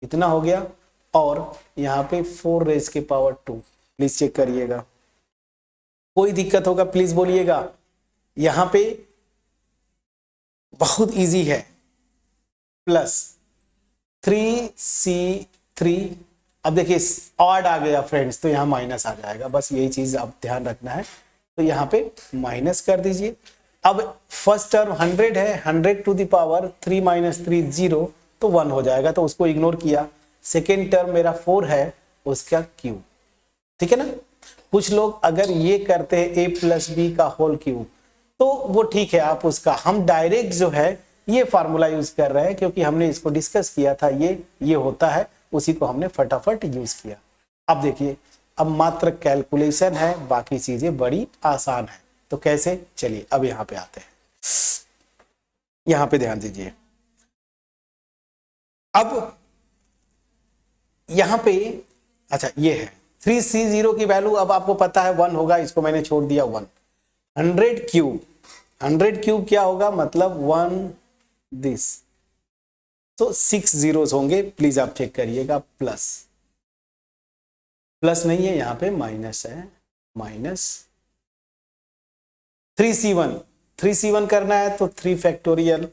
इतना हो गया, और यहाँ पे 4 रेज के पावर 2, प्लीज चेक करिएगा। कोई दिक्कत होगा प्लीज बोलिएगा। यहाँ पे बहुत इजी है, प्लस 3c3, अब देखिए ऑड आ गया फ्रेंड्स तो यहाँ माइनस आ जाएगा, बस यही चीज आप ध्यान रखना है। तो यहाँ पे माइनस कर दीजिए। अब फर्स्ट टर्म 100 है, 100 टू द पावर 3 माइनस 3 0 तो 1 हो जाएगा, तो उसको इग्नोर किया। सेकेंड टर्म मेरा 4 है, उसका क्यूब, ठीक है ना। कुछ लोग अगर ये करते हैं a प्लस बी का होल क्यूब तो वो ठीक है, आप उसका, हम डायरेक्ट जो है ये फार्मूला यूज कर रहे हैं क्योंकि हमने इसको डिस्कस किया था, ये होता है, उसी को हमने फटाफट यूज किया। अब देखिए, अब मात्र कैलकुलेशन है, बाकी चीजें बड़ी आसान है। तो कैसे, चलिए अब यहां पे आते हैं, यहां पे ध्यान दीजिए। अब यहां पे अच्छा ये है 3c0 की वैल्यू, अब आपको पता है 1 होगा, इसको मैंने छोड़ दिया 1। 100 क्यूब, 100 क्यूब क्या होगा, मतलब 1 दिस, तो 6 जीरोस होंगे, प्लीज आप चेक करिएगा। प्लस प्लस नहीं है, यहां पे माइनस है, माइनस 3c1, 3c1 करना है तो 3 फैक्टोरियल,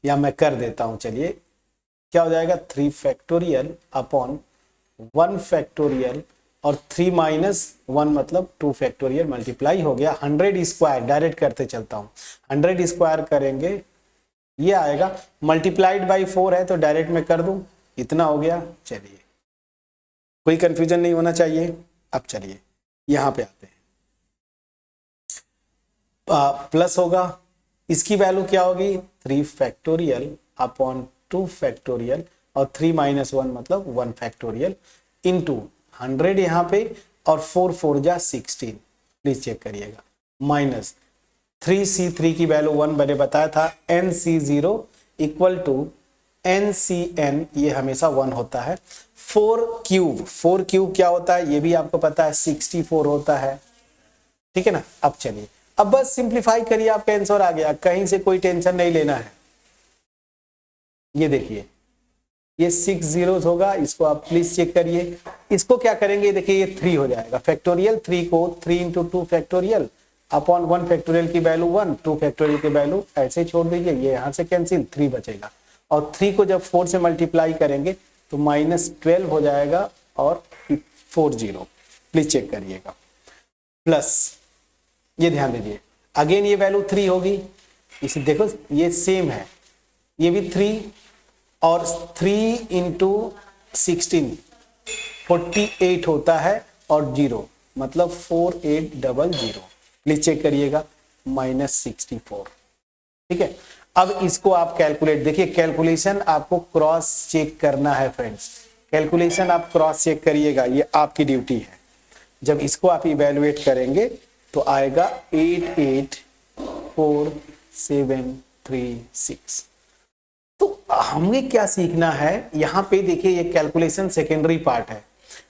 या मैं कर देता हूं, चलिए क्या हो जाएगा 3 फैक्टोरियल अपॉन 1 फैक्टोरियल, और 3 माइनस 1 मतलब 2 फैक्टोरियल, मल्टीप्लाई हो गया 100 स्क्वायर, डायरेक्ट करते चलता हूं, 100 स्क्वायर करेंगे ये आएगा, मल्टीप्लाइड बाई 4 है तो डायरेक्ट में कर दूं, इतना हो गया। चलिए कोई कंफ्यूजन नहीं होना चाहिए। अब चलिए यहां पे आते हैं, प्लस होगा, इसकी वैल्यू क्या होगी 3 फैक्टोरियल अपॉन 2 फैक्टोरियल, और 3 माइनस 1 मतलब 1 फैक्टोरियल इंटू 100 यहाँ पे, और 4 4 जा 16, प्लीज चेक करिएगा, माइनस 3c3 की वैल्यू 1 मैंने बताया था, nc0 इक्वल टू ncn, ये हमेशा 1 होता है। 4 क्यूब क्या होता है ये भी आपको पता है, 64 होता है, ठीक है ना। अब चलिए, अब बस सिंप्लीफाई करिए, आपका आंसर आ गया, कहीं से कोई टेंशन नहीं लेना है। ये देखिए ये 6 जीरोस होगा, इसको आप प्लीज चेक करिए। इसको क्या करेंगे, देखिए ये 3 हो जाएगा, फैक्टोरियल 3 को 3 इंटू 2 फैक्टोरियल अपॉन 1 फैक्टोरियल की वैल्यू 1, 2 फैक्टोरियल की वैल्यू ऐसे छोड़ दीजिए, ये यहां से कैंसिल, 3 बचेगा, और 3 को जब 4 से मल्टीप्लाई करेंगे तो -12 हो जाएगा, और 40, प्लीज चेक करिएगा। प्लस ये ध्यान दीजिए, अगेन ये वैल्यू 3 होगी, इसे देखो ये सेम है, ये भी 3, और 3 इंटू 16 48 होता है, और 0 मतलब 4800, प्लीज चेक करिएगा, -64, ठीक है। अब इसको आप कैलकुलेट, देखिए कैलकुलेशन आपको क्रॉस चेक करना है फ्रेंड्स, कैलकुलेशन आप क्रॉस चेक करिएगा, ये आपकी ड्यूटी है। जब इसको आप इवेलुएट करेंगे तो आएगा 884736। तो हमें क्या सीखना है, यहां पे देखिए ये कैलकुलेशन सेकेंडरी पार्ट है।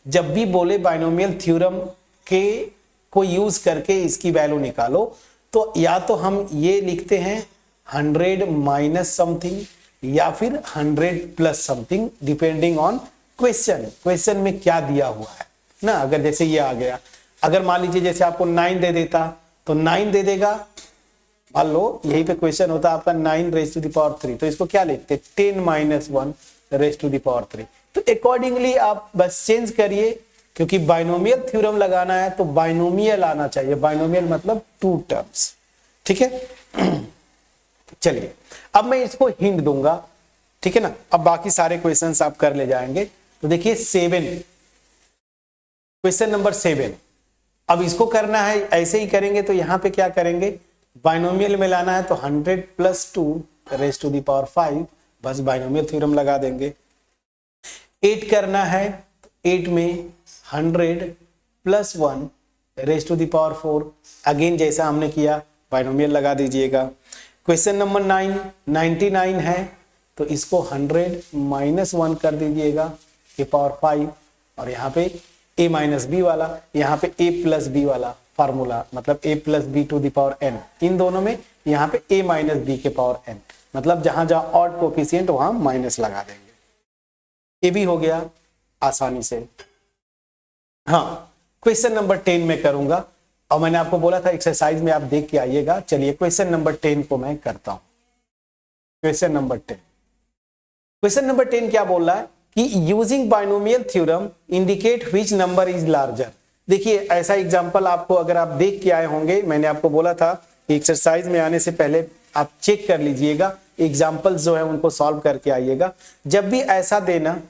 जब भी बोले बाइनोमियल थ्योरम के को यूज करके इसकी वैल्यू निकालो, तो या तो हम ये लिखते हैं 100 माइनस समथिंग, या फिर 100 plus something, depending on question में क्या दिया हुआ है ना। अगर जैसे ये आ गया, अगर मान लीजिए जैसे आपको 9 दे देता तो 9 दे देगा, मान लो यही पे क्वेश्चन होता आपका 9 रेज टू द पावर 3, तो इसको क्या लिखते 10 minus 1 raise to the power 3। तो अकॉर्डिंगली आप बस चेंज करिए, क्योंकि बाइनोमियल थ्योरम लगाना है तो बाइनोमियल आना चाहिए, बाइनोमियल मतलब 2 टर्म्स, ठीक है। चलिए अब मैं इसको हिंट दूंगा, ठीक है ना। अब बाकी सारे क्वेश्चंस आप कर ले जाएंगे। तो देखिए 7, क्वेश्चन नंबर 7, अब इसको करना है, ऐसे ही करेंगे तो यहां पे क्या करेंगे, बाइनोमियल में लाना है तो 100 plus 2 raise to the power 5, बस बाइनोमियल थ्योरम लगा देंगे। 8 करना है, 8 में 100 plus 1 raise to the power 4, again जैसा हमने किया बाइनोमियल लगा दीजिएगा। क्वेश्चन नंबर 9, 99 है तो इसको 100 माइनस 1 कर दीजिएगा के पावर 5, और यहाँ पे a माइनस बी वाला, यहाँ पे a प्लस बी वाला फार्मूला, मतलब a plus b to the power n, इन दोनों में यहाँ पे a माइनस बी के पावर n, मतलब जहां जहां ऑड कोफिशिएंट वहां माइनस लगा देंगे। ये भी हो गया आसानी से। हाँ, क्वेश्चन नंबर 10 में करूंगा, और मैंने आपको बोला था एक्सरसाइज में आप देख के आइएगा। चलिए क्वेश्चन नंबर 10 को मैं करता हूं। क्वेश्चन नंबर 10, क्वेश्चन नंबर 10 क्या बोल रहा है कि using binomial theorem indicate which number is larger. देखिए ऐसा एग्जांपल आपको अगर आप देख के आए होंगे, मैंने आपको बोला था कि एक्सरसाइज में आने से पहले आप चेक कर लीजिएगा, एग्जांपल्स जो है उनको सॉल्व करके आइएगा। जब भी ऐसा देना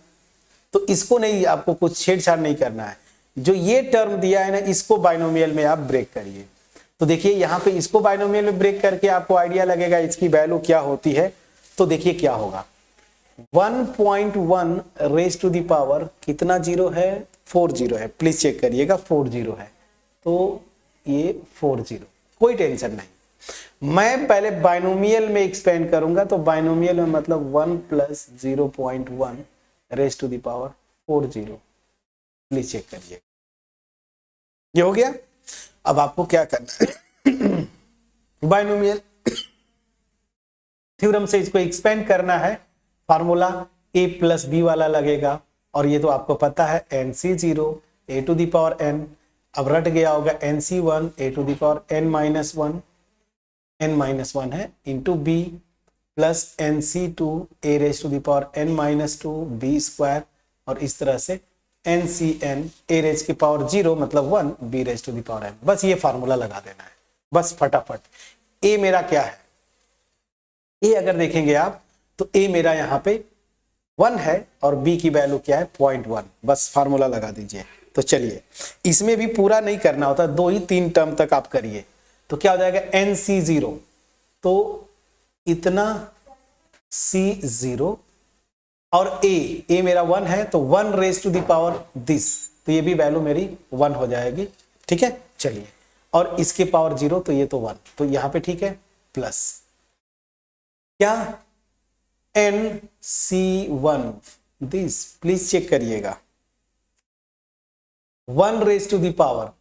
तो इसको नहीं, आपको कुछ छेड़छाड़ नहीं करना है। जो ये टर्म दिया है ना, इसको बाइनोमियल में आप ब्रेक करिए। तो देखिए यहाँ पे इसको बाइनोमियल में ब्रेक करके आपको आइडिया लगेगा इसकी वैल्यू क्या होती है। तो देखिए क्या होगा, 1.1 रेज टू द पावर कितना जीरो है, 4 जीरो है, प्लीज चेक करिएगा 4 जीरो है, तो ये 4 जीरो, कोई टेंशन नहीं। मैं पहले बाइनोमियल में एक्सपेंड करूंगा, तो बाइनोमियल में मतलब 1 plus 0.1 raise to the power 4 zero, please check करिए। ये हो गया। अब आपको क्या करना है, बाइनोमियल थ्योरम से इसको एक्सपेंड करना है। फार्मूला a प्लस बी वाला लगेगा, और ये तो आपको पता है nc0 a to the power n, अब रट गया होगा nc1 a to the power n minus 1 है into b plus nc2 a raise to the power n minus 2 b square, और इस तरह से NCN a रेज की पावर 0 मतलब 1 b raise to the power n। बस ये फार्मूला लगा देना है, बस फटाफट। a मेरा क्या है, a अगर देखेंगे आप तो a मेरा यहाँ पे 1 है, और b की वैल्यू क्या है 0.1, बस फार्मूला लगा दीजिए। तो चलिए इसमें भी पूरा नहीं करना होता, 2 ही 3 टर्म तक आप करिए। तो क्या हो जाएगा NC0, तो इतना C0, और a मेरा 1 है तो 1 raise to the power this, तो ये भी वैल्यू मेरी 1 हो जाएगी। ठीक है, चलिए, और इसके पावर 0 तो ये तो 1, तो यहां पे ठीक है, प्लस क्या NC1 दिस, प्लीज चेक करिएगा, 1 raise to the power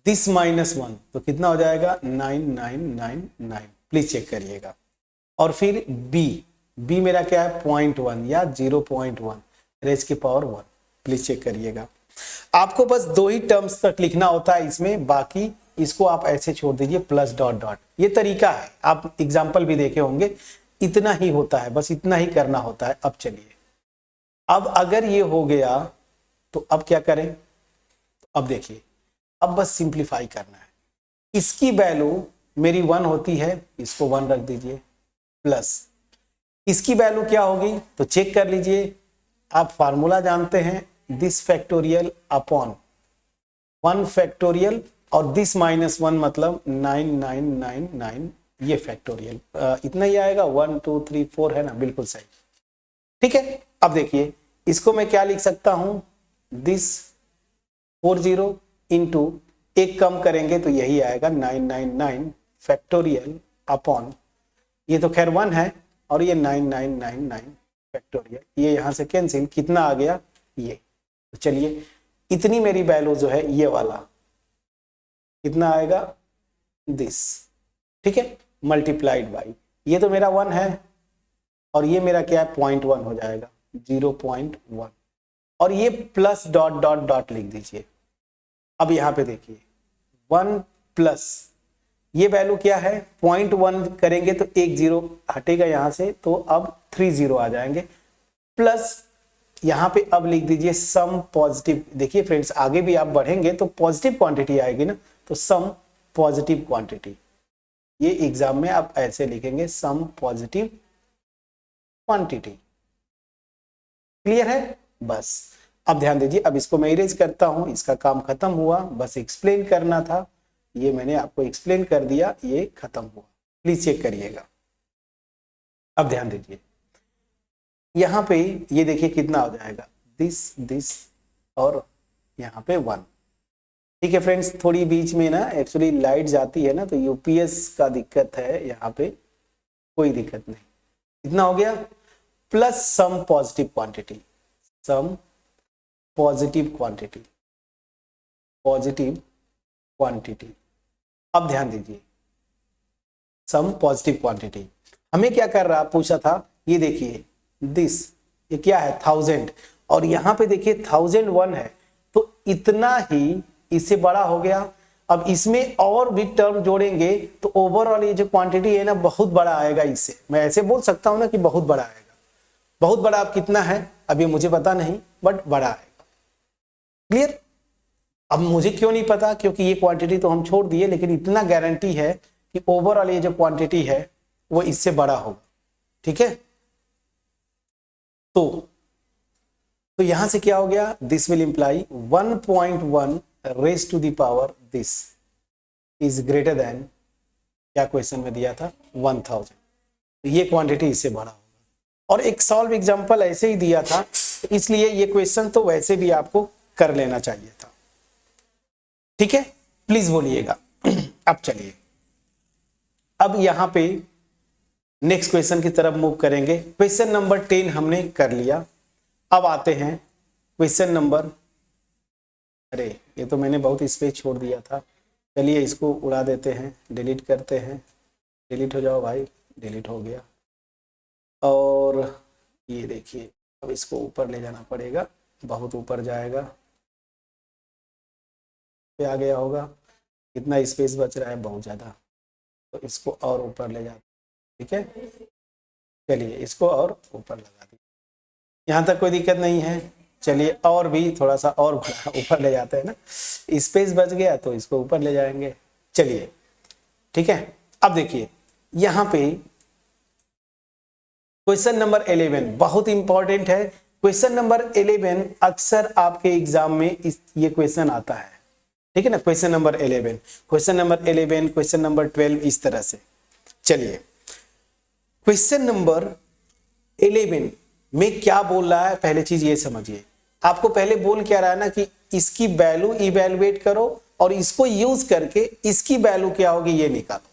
this minus 1, तो कितना हो जाएगा 9999, प्लीज चेक करिएगा। और फिर b मेरा क्या है 0.1 या 0.1 रेज की पावर 1, प्लीज चेक करिएगा। आपको बस 2 ही टर्म्स तक लिखना होता है इसमें, बाकी इसको आप ऐसे छोड़ दीजिए प्लस डॉट डॉट। ये तरीका है, आप एग्जाम्पल भी देखे होंगे, इतना ही होता है, बस इतना ही करना होता है। अब चलिए, अब अगर ये हो गया तो अब क्या करें, अब देखिए, अब बस सिंप्लीफाई करना है। इसकी वैल्यू मेरी 1 होती है, इसको 1 रख दीजिए, प्लस इसकी वैल्यू क्या होगी तो चेक कर लीजिए, आप फार्मूला जानते हैं, दिस फैक्टोरियल अपॉन 1 फैक्टोरियल, और दिस माइनस 1 मतलब 9999, ये फैक्टोरियल, इतना ही आएगा, 1 2 3 4 है ना, बिल्कुल सही। ठीक है, अब देखिए इसको मैं क्या लिख सकता हूं, दिस 40 इंटू, एक कम करेंगे तो यही आएगा 999 फैक्टोरियल अपॉन, ये तो खैर 1 है, और ये 9999 फैक्टोरियल, ये यहां से कैंसिल, कितना आ गया ये। तो चलिए, इतनी मेरी वैल्यू जो है ये वाला कितना आएगा दिस, ठीक है, मल्टीप्लाइड बाई, ये तो मेरा 1 है, और ये मेरा क्या है 0.1 हो जाएगा 0.1, और ये प्लस डॉट डॉट डॉट लिख दीजिए। अब यहां पे देखिए 1 प्लस ये वैल्यू क्या है 0.1 करेंगे तो 1 0 हटेगा यहां से, तो अब 3 0 आ जाएंगे, प्लस यहां पे अब लिख दीजिए सम पॉजिटिव। देखिए फ्रेंड्स, आगे भी आप बढ़ेंगे तो पॉजिटिव क्वांटिटी आएगी ना, तो सम पॉजिटिव क्वांटिटी, ये एग्जाम में आप ऐसे लिखेंगे सम पॉजिटिव क्वांटिटी। क्लियर है, बस अब ध्यान दीजिए, अब इसको मैं इरेज करता हूं, इसका काम खत्म हुआ, बस एक्सप्लेन करना था, ये मैंने आपको एक्सप्लेन कर दिया, ये खत्म हुआ। प्लीज चेक करिएगा। अब ध्यान दीजिए, यहां पे ये देखिए कितना हो जाएगा, दिस और यहाँ पे 1। ठीक है फ्रेंड्स, थोड़ी बीच में ना एक्चुअली लाइट जाती है ना, तो यूपीएस का दिक्कत है, यहाँ पे कोई दिक्कत नहीं। इतना हो गया, plus some positive quantity, some positive quantity, positive quantity. अब ध्यान दीजिए, सम पॉजिटिव क्वांटिटी हमें क्या कर रहा, पूछा था, ये देखिए दिस, ये क्या है 1000, और यहां पे देखिए 1001 है, तो इतना ही इससे बड़ा हो गया। अब इसमें और भी टर्म जोड़ेंगे तो ओवरऑल ये जो क्वांटिटी है ना बहुत बड़ा आएगा। इससे मैं ऐसे बोल सकता हूं ना कि बहुत बड़ा आएगा। बहुत बड़ा अब कितना है अभी मुझे पता नहीं, बट बड़ा आएगा। क्लियर? अब मुझे क्यों नहीं पता, क्योंकि ये क्वांटिटी तो हम छोड़ दिए, लेकिन इतना गारंटी है कि ओवरऑल ये जो क्वांटिटी है वो इससे बड़ा होगा। ठीक है, तो यहां से क्या हो गया, this will imply 1.1 raise to the power this is greater than, क्या क्वेश्चन में दिया था 1000, तो ये क्वांटिटी इससे बड़ा होगा। और एक सॉल्व एग्जांपल ऐसे ही दिया था, इसलिए ये क्वेश्चन तो वैसे भी आपको कर लेना चाहिए था। ठीक है, प्लीज बोलिएगा। अब चलिए, अब यहां पे नेक्स्ट क्वेश्चन की तरफ मूव करेंगे। क्वेश्चन नंबर 10 हमने कर लिया। अब आते हैं क्वेश्चन नंबर, अरे ये तो मैंने बहुत स्पेस छोड़ दिया था, चलिए इसको उड़ा देते हैं, डिलीट करते हैं। डिलीट हो जाओ भाई, डिलीट हो गया। और ये देखिए, अब इसको ऊपर ले जाना पड़ेगा, बहुत ऊपर जाएगा, पे आ गया होगा। कितना स्पेस बच रहा है, बहुत ज़्यादा, तो इसको और ऊपर ले जाते। ठीक है, चलिए इसको और ऊपर लगा दी, यहाँ तक कोई दिक्कत नहीं है। चलिए और भी थोड़ा सा और ऊपर ले जाते हैं ना, स्पेस बच गया तो इसको ऊपर ले जाएंगे। चलिए ठीक है, अब देखिए यहाँ पे क्वेश्चन नंबर 11 बहुत इंपॉर्टेंट है। क्वेश्चन नंबर 11 अक्सर आपके एग्जाम में ये क्वेश्चन आता है। ठीक है ना, question number 11, question number 11, question number 12, इस तरह से। चलिए क्वेश्चन नंबर 11 में क्या बोल रहा है, पहले चीज ये समझिए। आपको पहले बोल क्या रहा है ना कि इसकी वैल्यू इवेलुएट करो और इसको यूज करके इसकी वैल्यू क्या होगी ये निकालो।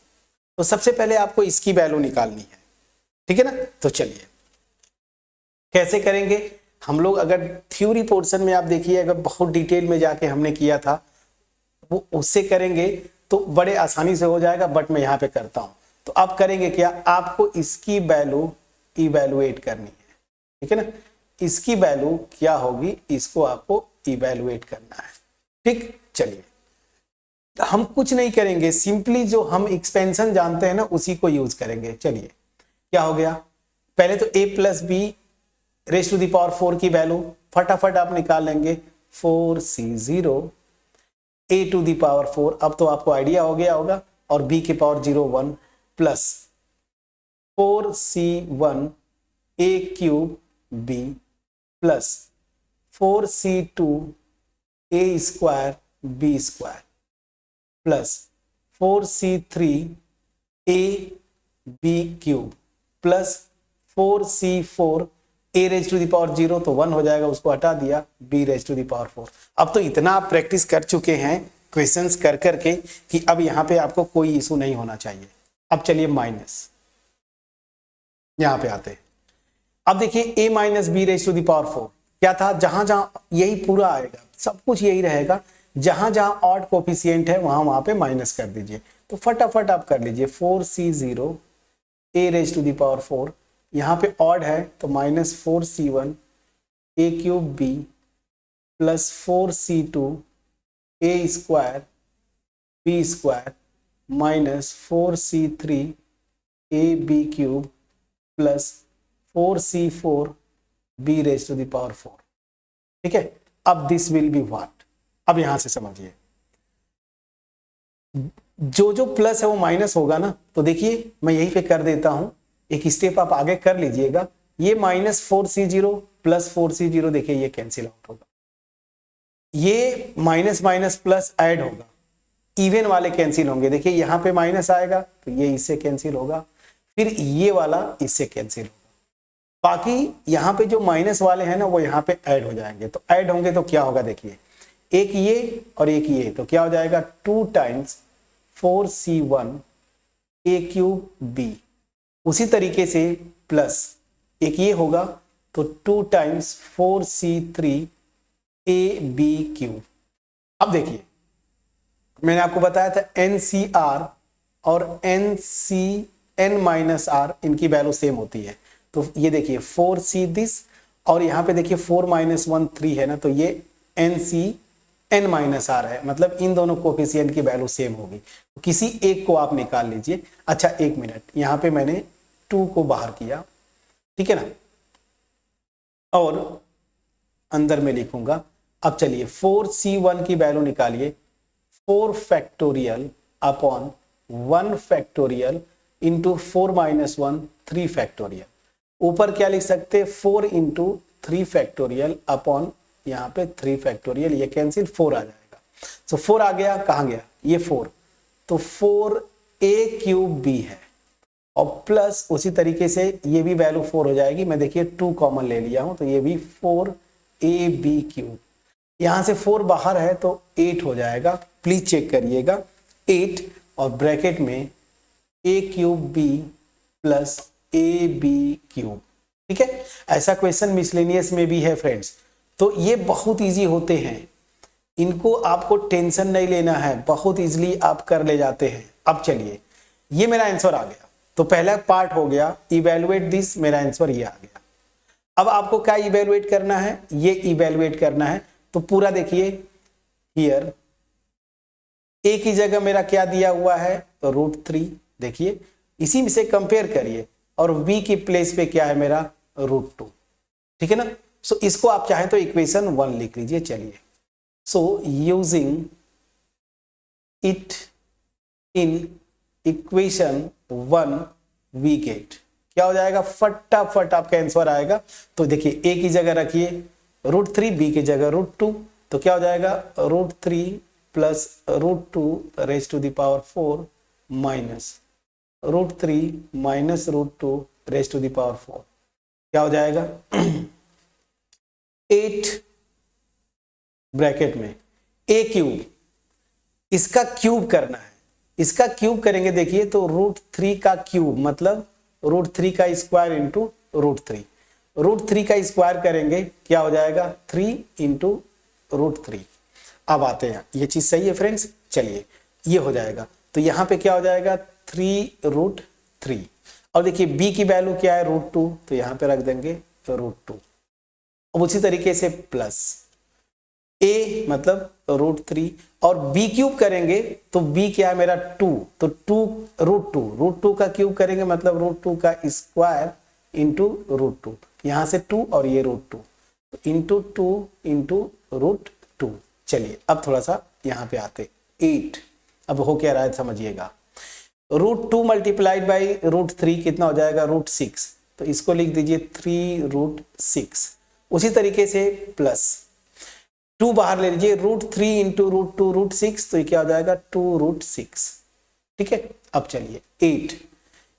तो सबसे पहले आपको इसकी वैल्यू निकालनी है। ठीक है ना, तो चलिए कैसे करेंगे हम लोग। अगर थ्योरी पोर्शन में आप देखिए, अगर बहुत डिटेल में जाके हमने किया था, वो उससे करेंगे तो बड़े आसानी से हो जाएगा, बट मैं यहाँ पे करता हूं। तो आप करेंगे क्या, आपको इसकी वैल्यू इवेलुएट करनी है। ठीक है ना, इसकी वैल्यू क्या होगी, इसको आपको इवेलुएट करना है। ठीक, चलिए हम कुछ नहीं करेंगे, सिंपली जो हम एक्सपेंशन जानते हैं ना उसी को यूज करेंगे। चलिए क्या हो गया, पहले तो a plus B raise to the power 4 की वैल्यू फटाफट आप निकाल लेंगे, 4c0 a to the power 4, अब तो आपको आइडिया हो गया होगा, और b के power 0 1 plus 4c1 a cube b plus 4c2 a square b square plus 4c3 a b cube plus 4c4 a raise to the power 0, तो 1 हो जाएगा, उसको हटा दिया, b raise to the power 4। अब तो इतना आप प्रैक्टिस कर चुके हैं क्वेश्चंस कर करके कि अब यहाँ पे आपको कोई इशू नहीं होना चाहिए। अब चलिए माइनस, यहाँ पे आते हैं। अब देखिए a minus b raise to the power 4 क्या था, जहां जहां यही पूरा आएगा, सब कुछ यही रहेगा, जहां जहां ऑड कोफिशिएंट है वहां पे माइनस कर दीजिए। तो फटाफट आप कर लीजिए, 4c0 a raise to the power 4, यहाँ पे ऑड है तो minus 4c1 a cube b plus 4c2 a square b square minus 4c3 a b cube plus 4c4 b raise to the power 4। ठीक है, अब दिस विल बी व्हाट, अब यहां से समझिए, जो जो प्लस है वो माइनस होगा ना, तो देखिए मैं यहीं पे कर देता हूं, एक स्टेप आप आगे कर लीजिएगा। ये माइनस 4c0 प्लस 4c0 देखिए ये कैंसिल आउट होगा, ये माइनस माइनस प्लस ऐड होगा, इवन वाले कैंसिल होंगे। देखिए यहां पे माइनस आएगा तो ये इससे कैंसिल होगा, फिर ये वाला इससे कैंसिल होगा, बाकी यहाँ पे जो माइनस वाले हैं ना वो यहाँ पे ऐड हो जाएंगे। तो ऐड होंगे तो क्या होगा, देखिए एक ये और एक ये, तो क्या हो जाएगा 2 times 4c1 a cube b। उसी तरीके से प्लस एक ये होगा तो 2 times 4c3 a b cube. अब देखिए मैंने आपको बताया था NCR और NCN-R इनकी वैल्यू सेम होती है। तो ये देखिए 4c दिस और यहाँ पे देखिए 4 - 1 3 है ना, तो ये NCN-R है, मतलब इन दोनों कोफिशिएंट की वैल्यू सेम होगी। तो किसी एक को आप निकाल लीजिए। अच्छा एक मिनट, यहाँ पे मैंने 2 को बाहर किया, ठीक है ना, और अंदर में लिखूंगा। अब चलिए 4c1 की वैल्यू निकालिए, 4 factorial upon 1 factorial into 4 - 1 3 factorial. ऊपर क्या लिख सकते हैं 4 इंटू 3 फैक्टोरियल अपॉन यहाँ पे 3 फैक्टोरियल, ये कैंसिल 4 आ जाएगा। तो 4 आ गया, कहाँ गया ये 4, तो 4a क्यूब b है और प्लस उसी तरीके से ये भी वैल्यू 4 हो जाएगी। मैं देखिए 2 कॉमन ले लिया हूं तो ये भी 4ab क्यूब, यहां से 4 बाहर है तो 8 हो जाएगा। प्लीज चेक करिएगा 8 और ब्रैकेट में a cube b plus ab cube, ठीक है। ऐसा क्वेश्चन मिसलेनियस में भी है फ्रेंड्स, तो ये बहुत इजी होते हैं, इनको आपको टेंशन नहीं लेना है, बहुत इजीली आप कर ले जाते हैं। अब चलिए ये मेरा आंसर आ गया, तो पहला पार्ट हो गया इवेलुएट दिस, मेरा आंसर ये आ गया। अब आपको क्या इवेलुएट करना है, ये इवेलुएट करना है। तो पूरा देखिए हियर a की जगह मेरा क्या दिया हुआ है √3, देखिए इसी में से कंपेयर करिए, और b की प्लेस पे क्या है मेरा √2, ठीक है ना। सो इसको आप चाहें तो इक्वेशन 1 लिख लीजिए। चलिए so using it in equation 1 we get, क्या हो जाएगा फटाफट आपका आंसर आएगा। तो देखिए a की जगह रखिए √3, b की जगह √2, तो क्या हो जाएगा √3 plus √2 raise to the power 4 minus √3 minus √2 raise to the power 4, क्या हो जाएगा 8 ब्रैकेट में a क्यूब, इसका क्यूब करना है, इसका क्यूब करेंगे देखिए तो √3 का क्यूब मतलब √3 का स्क्वायर इंटू √3, √3 का स्क्वायर करेंगे क्या हो जाएगा 3 इंटू √3। अब आते हैं, ये चीज सही है फ्रेंड्स, चलिए ये हो जाएगा, तो यहां पे क्या हो जाएगा 3√3, और देखिए b की वैल्यू क्या है √2, तो यहां पे रख देंगे √2। अब उसी तरीके से प्लस a मतलब √3 और b क्यूब करेंगे तो b क्या है मेरा 2, तो 2 का क्यूब करेंगे मतलब √2 का स्क्वायर इंटू √2, यहां से 2 और ये √2, तो इंटू 2 इंटू √2। चलिए अब थोड़ा सा यहां पे आते 8, अब हो क्या रहा है समझिएगा, √2 मल्टीप्लाइड बाई √3 कितना हो जाएगा √6, तो इसको लिख दीजिए 3√6। उसी तरीके से प्लस 2 बाहर ले लीजिए √3 इंटू √2 √6, तो ये क्या हो जाएगा 2√6, ठीक है। अब चलिए 8,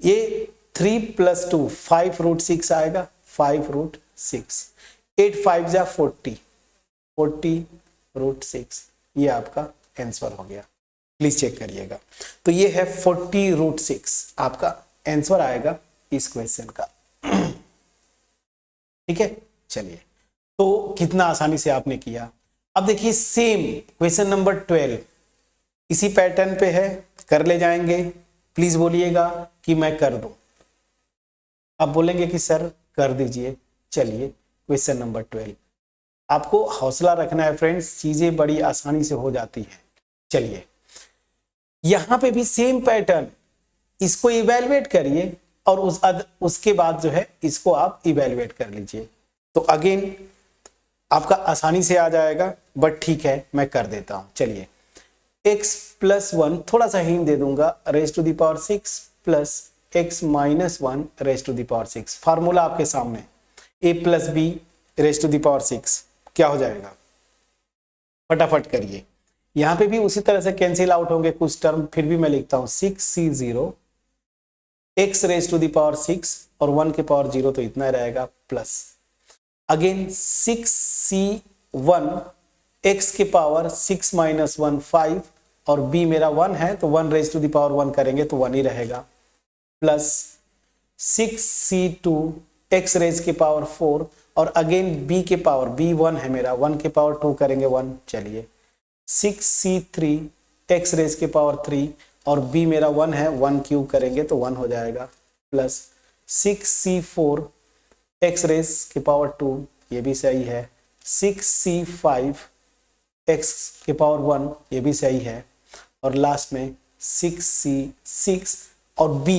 ये 3 प्लस 2 5√6 आएगा 5√6, 8 5 जा 40√6, ये आपका आंसर हो गया। प्लीज चेक करिएगा, तो ये है 40√6 आपका आंसर आएगा इस क्वेश्चन का, ठीक है। चलिए तो कितना आसानी से आपने किया। अब देखिए सेम क्वेश्चन नंबर 12 इसी पैटर्न पे है, कर ले जाएंगे। प्लीज बोलिएगा कि मैं कर दूं, आप बोलेंगे कि सर कर दीजिए। चलिए क्वेश्चन नंबर 12, आपको हौसला रखना है फ्रेंड्स, चीजें बड़ी आसानी से हो जाती हैं। चलिए यहां पे भी सेम पैटर्न, इसको इवेलुएट करिए और उसके बाद जो है इसको आप इवेलुएट कर लीजिए, तो अगेन आपका आसानी से आ जाएगा। बट ठीक है मैं कर देता हूं। चलिए x + 1 थोड़ा सा हिंट दे दूंगा, raise to the power 6 plus x - 1 raise to the power 6। Formula आपके सामने a + b raise to the power 6 क्या हो जाएगा, फटाफट करिए। यहां पे भी उसी तरह से कैंसिल आउट होंगे कुछ टर्म, फिर भी मैं लिखता हूं 6c0 x raise to the power 6 और 1 के पावर 0 तो इतना रहेगा प्लस अगेन 6c1 x के पावर 6 माइनस 1 5 और b मेरा 1 है तो 1 रेज टू द पावर 1 करेंगे तो 1 ही रहेगा प्लस 6c2 x रेज के पावर 4 और अगेन b के पावर b 1 है मेरा 1 के पावर 2 करेंगे 1 चलिए 6c3 x रेज के पावर 3 और b मेरा 1 है 1 क्यूब करेंगे तो 1 हो जाएगा प्लस 6c4 x रेज के पावर 2 ये भी सही है 6c5 x के पावर 1 ये भी सही है और लास्ट में 6c6 और b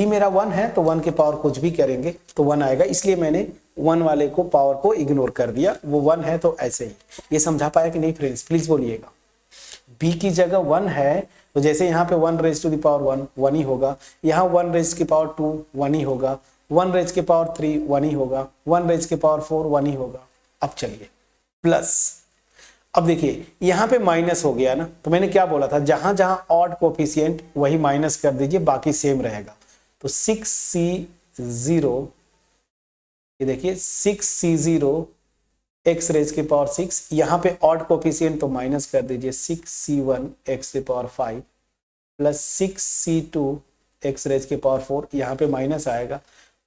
मेरा 1 है तो 1 के पावर कुछ भी करेंगे तो 1 आएगा इसलिए मैंने 1 वाले को पावर को इग्नोर कर दिया वो 1 है तो ऐसे ही। ये समझा पाया कि नहीं फ्रेंड्स प्लीज बोलिएगा। b की जगह 1 है तो जैसे यहाँ पे 1 रेज टू द पावर 1 1 ही होगा, यहाँ 1 रेज के पावर 2 1 ही होगा, 1 रेज के पावर 3 1 ही होगा, 1 रेज के पावर 4 1 ही होगा। अब चलिए प्लस अब देखिए यहाँ पे माइनस हो गया ना तो मैंने क्या बोला था जहां जहां ऑड कोफिशिएंट वही माइनस कर दीजिए बाकी सेम रहेगा तो 6c0 ये देखिए 6c0 x रेज के पावर 6 यहाँ पे ऑड कोफिशिएंट तो माइनस कर दीजिए 6c1 x के power 5 plus 6c2 x raise के पावर 4 यहाँ पे माइनस आएगा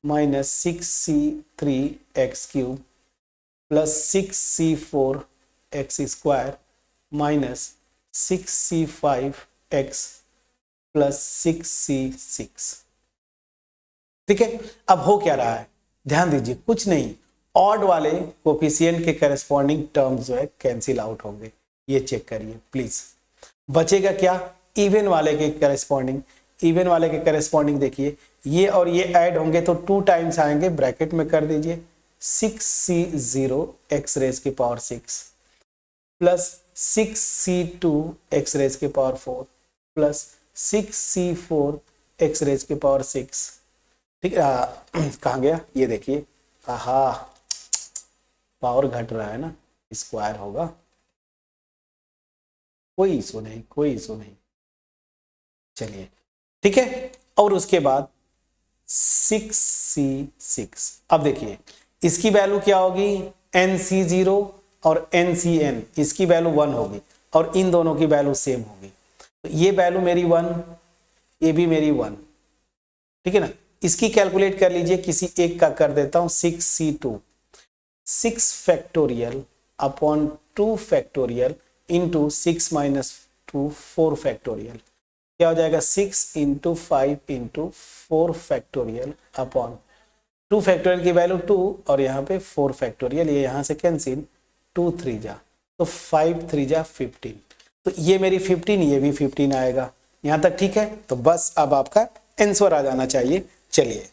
minus 6c3 x cube plus 6c4 x square minus 6c5 x plus 6c6। ठीक है अब हो क्या रहा है ध्यान दीजिए कुछ नहीं ऑड वाले कोफिशिएंट के करस्पॉन्डिंग टर्म्स जो है कैंसिल आउट होंगे ये चेक करिए प्लीज। बचेगा क्या इवन वाले के करस्पॉन्डिंग देखिए ये और ये ऐड होंगे तो 2 टाइम्स आएंगे ब्रैकेट में कर दीजिए 6c0 x रेज की power 6 plus 6c2 x raise के power 4 plus 6c4 x raise के पावर 6। ठीक है कहाँ गया ये देखिए आहा पावर घट रहा है ना स्क्वायर होगा कोई इशू नहीं चलिए ठीक है और उसके बाद 6c6 अब देखिए इसकी वैल्यू क्या होगी nc0 और NCN इसकी वैल्यू 1 होगी और इन दोनों की वैल्यू सेम होगी तो ये वैल्यू मेरी 1 ये भी मेरी 1 ठीक है ना। इसकी कैलकुलेट कर लीजिए किसी एक का कर देता हूं 6c2 6 factorial upon 2 factorial into 6 minus 2 4 factorial क्या हो जाएगा 6 into 5 into 4 factorial upon 2 factorial की वैल्यू 2 और यहाँ पे 4 फैक्टोरियल ये यहाँ से कैंसिल 2 3 जा तो 5 3 जा 15 तो ये मेरी 15 ये भी 15 आएगा यहाँ तक ठीक है। तो बस अब आपका आंसर आ जाना चाहिए। चलिए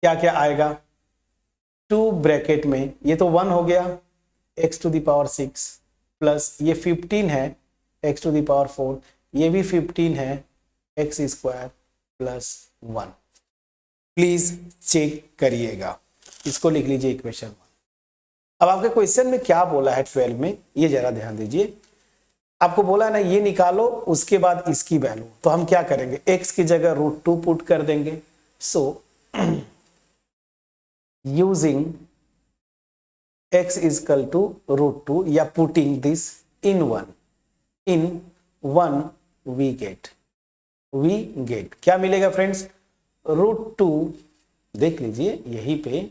क्या क्या आएगा 2 ब्रैकेट में ये तो 1 हो गया x to the power 6 plus ये 15 है x टू द पावर 4 ये भी 15 है x square plus 1। Please check करिएगा इसको लिख लीजिए इक्वेशन 1। अब आपके क्वेश्चन में क्या बोला है 12 में ये जरा ध्यान दीजिए आपको बोला ना ये निकालो उसके बाद इसकी वैल्यू तो हम क्या करेंगे x की जगह √2 पुट कर देंगे। So using x is equal to √2 या putting this in 1 we get क्या मिलेगा फ्रेंड्स √2 देख लीजिए यहीं पे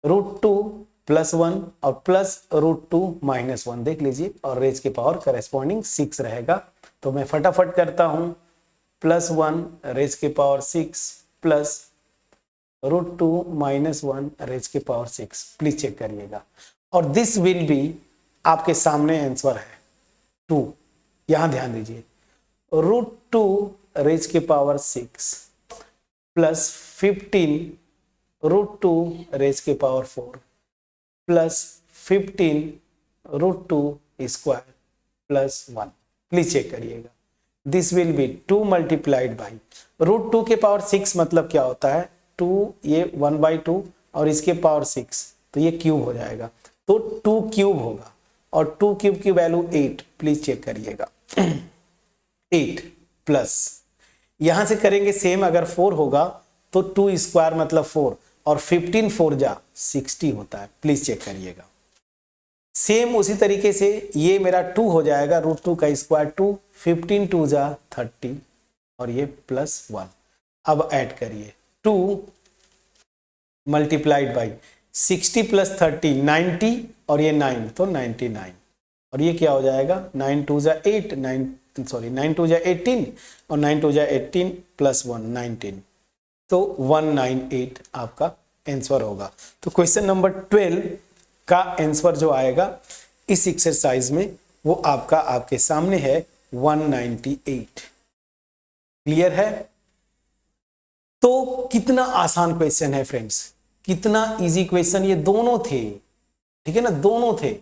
√2 प्लस 1 और प्लस √2 माइनस 1 देख लीजिए और रेज के पावर करस्पॉन्डिंग 6 रहेगा तो मैं फटाफट करता हूं प्लस 1 रेज के पावर 6 प्लस √2 माइनस 1 रेज के पावर 6 प्लीज चेक करिएगा और दिस विल बी आपके सामने आंसर है 2 यहां ध्यान दीजिए √2 रेज के पावर 6 प्लस 15 √2 रेज के power 4 plus 15 √2 square plus 1 please check करिएगा this will be 2 multiplied by √2 के पावर 6 मतलब क्या होता है 2 ये 1/2 और इसके पावर 6 तो ये क्यूब हो जाएगा तो 2 क्यूब होगा और 2 क्यूब की वैल्यू 8 प्लीज चेक करिएगा 8 प्लस यहां से करेंगे सेम, अगर 4 होगा तो 2 स्क्वायर मतलब 4 और 15 4 जा 60 होता है, प्लीज चेक करिएगा। सेम उसी तरीके से ये मेरा 2 हो जाएगा, √2 का स्क्वायर 2, 15 2 जा 30 और ये +1। अब ऐड करिए 2 मल्टीप्लाइड बाई 60 + 30 90 और ये 9 तो 99 और ये क्या हो जाएगा 9 2 जा 8 9 2 जा 18 और 9 2 जा 18 +1 19 तो 198 आपका आंसर होगा। तो क्वेश्चन नंबर 12 का आंसर जो आएगा इस एक्सरसाइज में वो आपका आपके सामने है 198। क्लियर है? तो कितना आसान क्वेश्चन है फ्रेंड्स, कितना इजी क्वेश्चन ये दोनों थे, ठीक है ना, दोनों थे।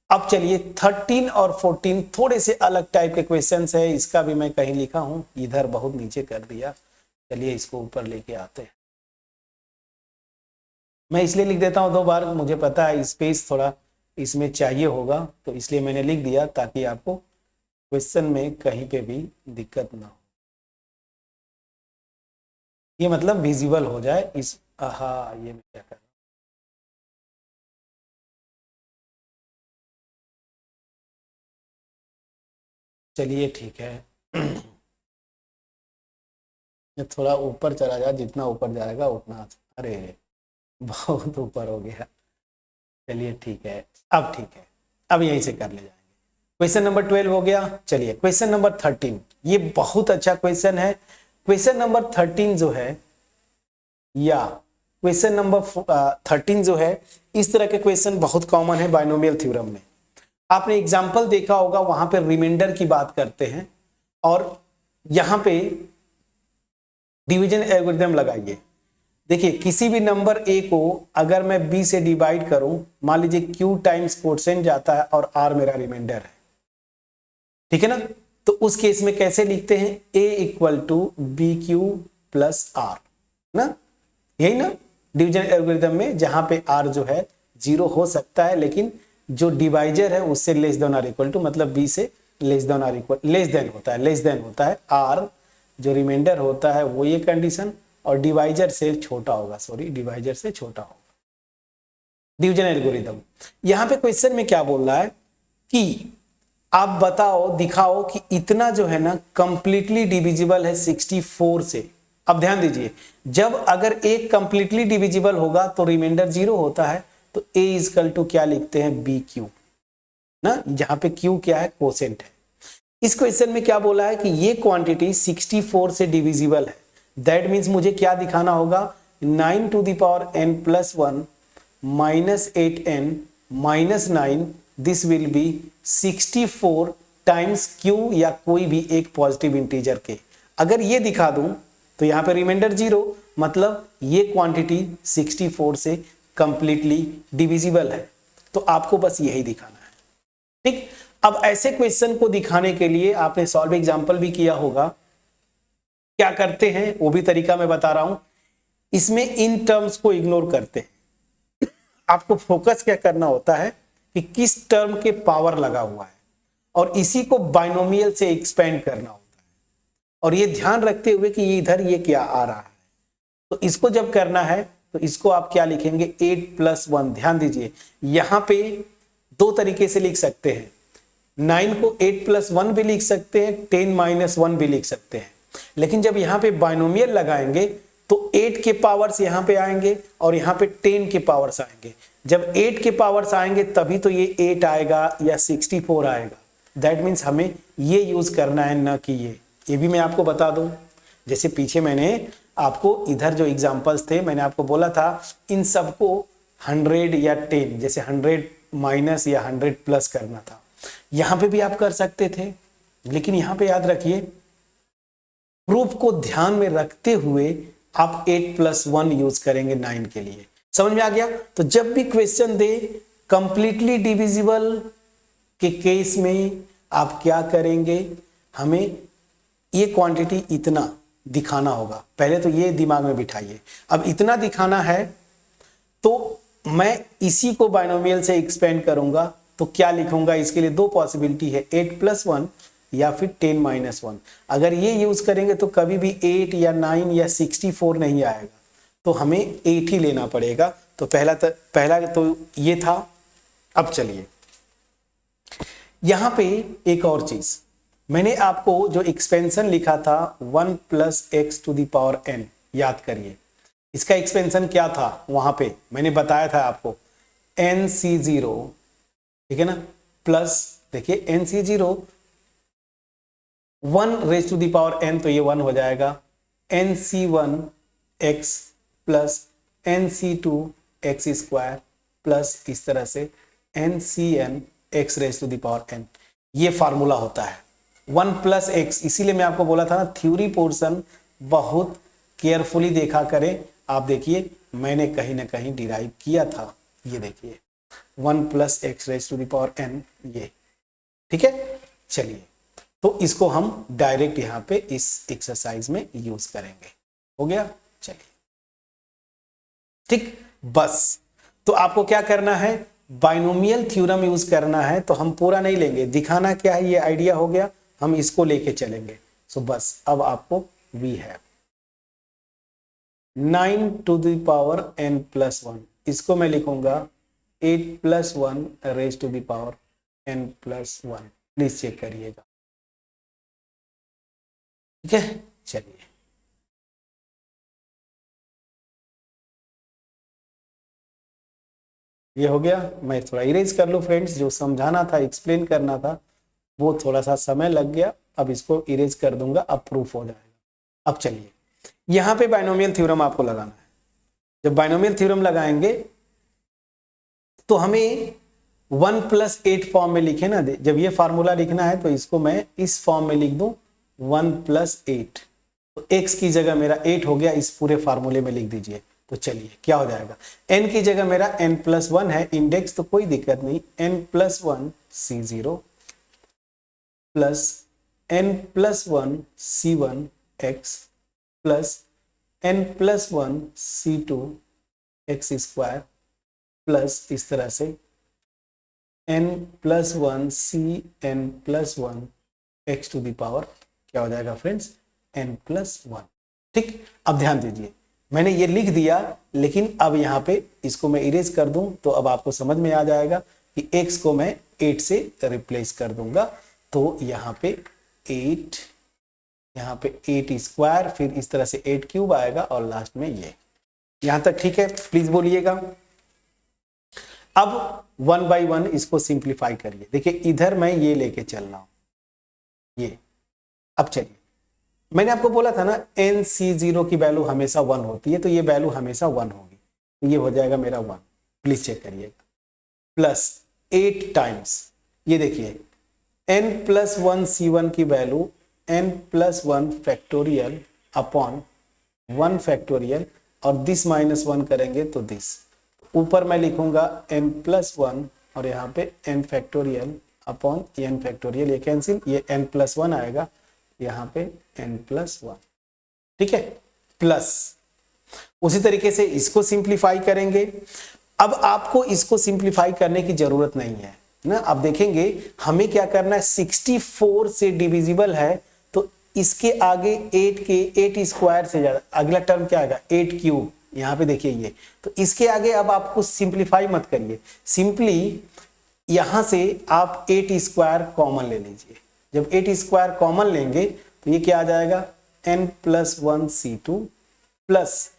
अब चलिए 13 और 14 थोड़े से अलग टाइप के क्वेश्चंस है, इसका भी मैं कहीं लिखा हूं, इधर बहुत नीचे कर दिया, चलिए इसको ऊपर लेके आते हैं। मैं इसलिए लिख देता हूं 2 बार, मुझे पता है स्पेस थोड़ा इसमें चाहिए होगा तो इसलिए मैंने लिख दिया ताकि आपको क्वेश्चन में कहीं पे भी दिक्कत ना हो, ये मतलब विजिबल हो जाए इस। ये मैं क्या कर, चलिए ठीक है ये थोड़ा ऊपर चला जाए, जितना ऊपर जाएगा उतना, अरे बहुत ऊपर हो गया, चलिए ठीक है, अब ठीक है, अब यहीं से कर ले जाएंगे। क्वेश्चन नंबर 12 हो गया। चलिए क्वेश्चन नंबर 13, ये बहुत अच्छा क्वेश्चन है। क्वेश्चन नंबर 13 जो है, या क्वेश्चन नंबर 13 जो है, इस तरह के क्वेश्चन बहुत कॉमन है बाइनोमियल थ्योरम में। आपने एग्जाम्पल देखा होगा, वहां पे रिमाइंडर की बात करते हैं और यहां पे डिवीजन एल्गोरिथम लगाइए। देखिए किसी भी नंबर a को अगर मैं b से डिवाइड करूं, मान लीजिए q टाइम्स कोसेंट जाता है और r मेरा रिमाइंडर है, ठीक है ना, तो उस केस में कैसे लिखते हैं, a = bq + r ना, यही ना डिवीजन एल्गोरिथम में, जहां पे r जो है 0 हो सकता है लेकिन जो डिवाइजर है उससे लेस देन और इक्वल टू, मतलब b से लेस देन और इक्वल, लेस देन होता है r, जो रिमाइंडर होता है वो ये कंडीशन, और डिवाइजर से छोटा होगा, डिवाइजर से छोटा होगा, डिवीजन एल्गोरिथम। यहां पे क्वेश्चन में क्या बोल रहा है कि आप बताओ, दिखाओ कि इतना जो है ना कंप्लीटली डिविजिबल है 64 से। अब ध्यान दीजिए, जब अगर एक कंप्लीटली डिविजिबल होगा तो रिमाइंडर 0 होता है, तो a = क्या लिखते हैं, bq ना, जहां पे q क्या है, कोसेंट है। इस क्वेश्चन में क्या बोला है कि ये क्वांटिटी 64 से डिविजिबल है, दैट मीन्स मुझे क्या दिखाना होगा, 9 to the power n + 1 - 8n - 9, this will B 64 times q या कोई भी एक पॉजिटिव इंटीजर के। अगर ये दिखा दूं तो यहां पे रिमाइंडर 0, मतलब ये क्वांटिटी 64 से कंप्लीटली डिविजिबल है। तो आपको बस यही दिखाना है, ठीक। अब ऐसे क्वेश्चन को दिखाने के लिए आपने सॉल्व एग्जांपल भी किया होगा, क्या करते हैं वो भी तरीका मैं बता रहा हूं। इसमें इन टर्म्स को इग्नोर करते हैं, आपको फोकस क्या करना होता है कि किस टर्म के पावर लगा हुआ है और इसी को बाइनोमियल से एक्सपेंड करना होता है, और ये ध्यान रखते हुए कि ये इधर ये क्या आ रहा है। तो इसको जब करना है तो इसको आप क्या लिखेंगे, 8 + 1। ध्यान दीजिए यहां पे 2 तरीके से लिख सकते हैं, 9 को 8 + 1 भी लिख सकते हैं, 10 - 1 भी लिख सकते हैं, लेकिन जब यहां पे बाइनोमियल लगाएंगे तो 8 के पावर्स यहां पे आएंगे और यहां पे 10 के पावर्स आएंगे। जब 8 के पावर्स आएंगे तभी तो ये 8 आएगा या 64 आएगा। दैट मीन्स हमें ये यूज करना है, ना कि ये भी मैं आपको बता दूं। जैसे पीछे मैंने आपको इधर जो एग्जांपल्स थे, मैंने आपको बोला था इन सबको 100 या 10, जैसे 100 माइनस या 100 प्लस करना था, यहां पे भी आप कर सकते थे, लेकिन यहां पे याद रखिए प्रूफ को ध्यान में रखते हुए आप 8 + 1 यूज करेंगे 9 के लिए। समझ में आ गया? तो जब भी क्वेश्चन दे कंप्लीटली डिविजिबल के केस में आप क्या करेंगे, हमें ये क्वांटिटी इतना दिखाना होगा। पहले तो ये दिमाग में बिठाइए, अब इतना दिखाना है तो मैं इसी को बाइनोमियल से एक्सपेंड करूंगा, तो क्या लिखूंगा, इसके लिए 2 पॉसिबिलिटी है, 8 + 1 या फिर 10-1। अगर ये यूज करेंगे तो कभी भी 8 या 9 या 64 नहीं आएगा, तो हमें 8 ही लेना पड़ेगा। तो पहला तो ये था। अब चलिए यहां पे एक और चीज, मैंने आपको जो एक्सपेंशन लिखा था 1 + x⁴n, याद करिए इसका एक्सपेंशन क्या था। वहां पे मैंने बताया था आपको nc0, ठीक है ना, प्लस देखिए nc0 1⁴n, तो ये 1 हो जाएगा, nc1x प्लस nc2x² प्लस इस तरह से ncn x⁴n। ये फार्मूला होता है 1 + x। इसीलिए मैं आपको बोला था ना, थ्योरी पोर्शन बहुत केयरफुली देखा करें। आप देखिए मैंने कहीं ना कहीं डिराइव किया था, ये देखिए 1 + x⁴n, ये ठीक है। चलिए तो इसको हम डायरेक्ट यहां पे इस एक्सरसाइज में यूज करेंगे। हो गया, चलिए ठीक। बस तो आपको क्या करना है, बाइनोमियल थ्योरम यूज करना है। तो हम पूरा नहीं लेंगे, दिखाना क्या है ये आइडिया हो गया, हम इसको लेके चलेंगे। सो बस अब आपको वी हैव 9⁴n + 1, इसको मैं लिखूंगा 8 + 1⁴n + 1। प्लीज चेक करिएगा, ठीक है। चलिए ये हो गया। मैं थोड़ा इरेज कर लूं फ्रेंड्स, जो समझाना था, एक्सप्लेन करना था, वो थोड़ा सा समय लग गया। अब इसको इरेज कर दूंगा, अब प्रूफ हो जाएगा। अब चलिए यहां पे बाइनोमियल थ्योरम आपको लगाना है। जब बाइनोमियल थ्योरम लगाएंगे तो हमें 1 + 8 फॉर्म में लिखे ना, जब ये फार्मूला लिखना है तो इसको मैं इस फॉर्म में लिख दूं 1 + 8, तो x की जगह मेरा 8 हो गया, इस पूरे फार्मूले में लिख दीजिए। तो चलिए क्या हो जाएगा, n की जगह मेरा n + 1 है इंडेक्स, तो कोई दिक्कत नहीं, n + 1 c0 plus n + 1 c1 x plus n + 1 c2 x² plus इस तरह से n + 1 cn + 1 x⁴, क्या हो जाएगा फ्रेंड्स, n + 1। ठीक, अब ध्यान दीजिए मैंने ये लिख दिया, लेकिन अब यहाँ पे इसको मैं इरेज कर दूं तो अब आपको समझ में आ जाएगा कि x को मैं 8 से रिप्लेस कर दूंगा। तो यहाँ पे 8, यहाँ पे 8², फिर इस तरह से 8³ आएगा और लास्ट में ये। यहां तक ठीक है, प्लीज बोलिएगा। अब 1 by 1 इसको सिंप्लीफाई करिए। देखिए इधर मैं ये लेके चल रहा हूं, ये। अब चलिए मैंने आपको बोला था ना nc0 की वैल्यू हमेशा 1 होती है, तो ये वैल्यू हमेशा 1 होगी, तो ये हो जाएगा मेरा 1। प्लीज चेक करिएगा, प्लस 8 टाइम्स, ये देखिए n + 1 c1 की value n + 1 factorial upon 1 factorial, और दिस -1 करेंगे तो दिस, ऊपर मैं लिखूंगा n + 1 और यहाँ पे n factorial upon n factorial, ये कैंसिल, ये n + 1 आएगा, यहाँ पे n + 1, ठीक है। प्लस उसी तरीके से इसको सिंप्लीफाई करेंगे। अब आपको इसको सिंप्लीफाई करने की जरूरत नहीं है ना, आप देखेंगे हमें क्या करना है, 64 से डिविजिबल है, तो इसके आगे 8 स्क्वायर से ज्यादा, अगला टर्म क्या आएगा 8³ यहाँ पे देखिए ये, तो इसके आगे अब आपको सिंप्लीफाई मत करिए, सिंपली यहां से आप 8² कॉमन ले लीजिए। जब 8² कॉमन लेंगे तो ये क्या आ जाएगा, n + 1 c2 प्लस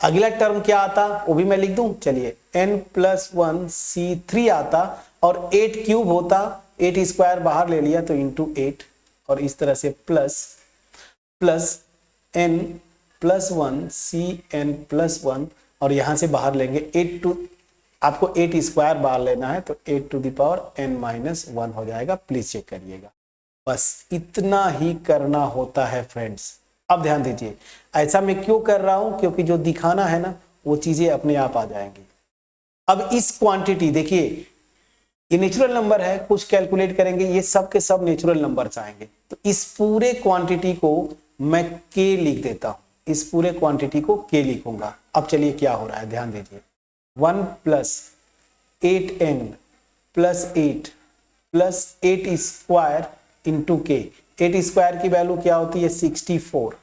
अगला टर्म क्या आता वो भी मैं लिख दूं, चलिए n + 1 c3 आता, और 8³ होता, 8² बाहर ले लिया तो इंटू 8, और इस तरह से प्लस n + 1 cn + 1, और यहां से बाहर लेंगे आपको 8² बाहर लेना है, तो 8⁻n - 1 हो जाएगा। प्लीज चेक करिएगा, बस इतना ही करना होता है फ्रेंड्स। अब ध्यान दीजिए, ऐसा मैं क्यों कर रहा हूं, क्योंकि जो दिखाना है ना वो चीजें अपने आप आ जाएंगी। अब इस क्वांटिटी देखिए, ये नेचुरल नंबर है, कुछ कैलकुलेट करेंगे, ये सब के सब नेचुरल नंबर्स आएंगे, तो इस पूरे क्वांटिटी को मैं k लिख देता हूं, इस पूरे क्वांटिटी को k लिखूंगा। अब चलिए क्या हो रहा है, ध्यान दीजिए, 1 + 8n + 8 + 8² इंटू के। 8 स्क्वायर की वैल्यू क्या होती है 64।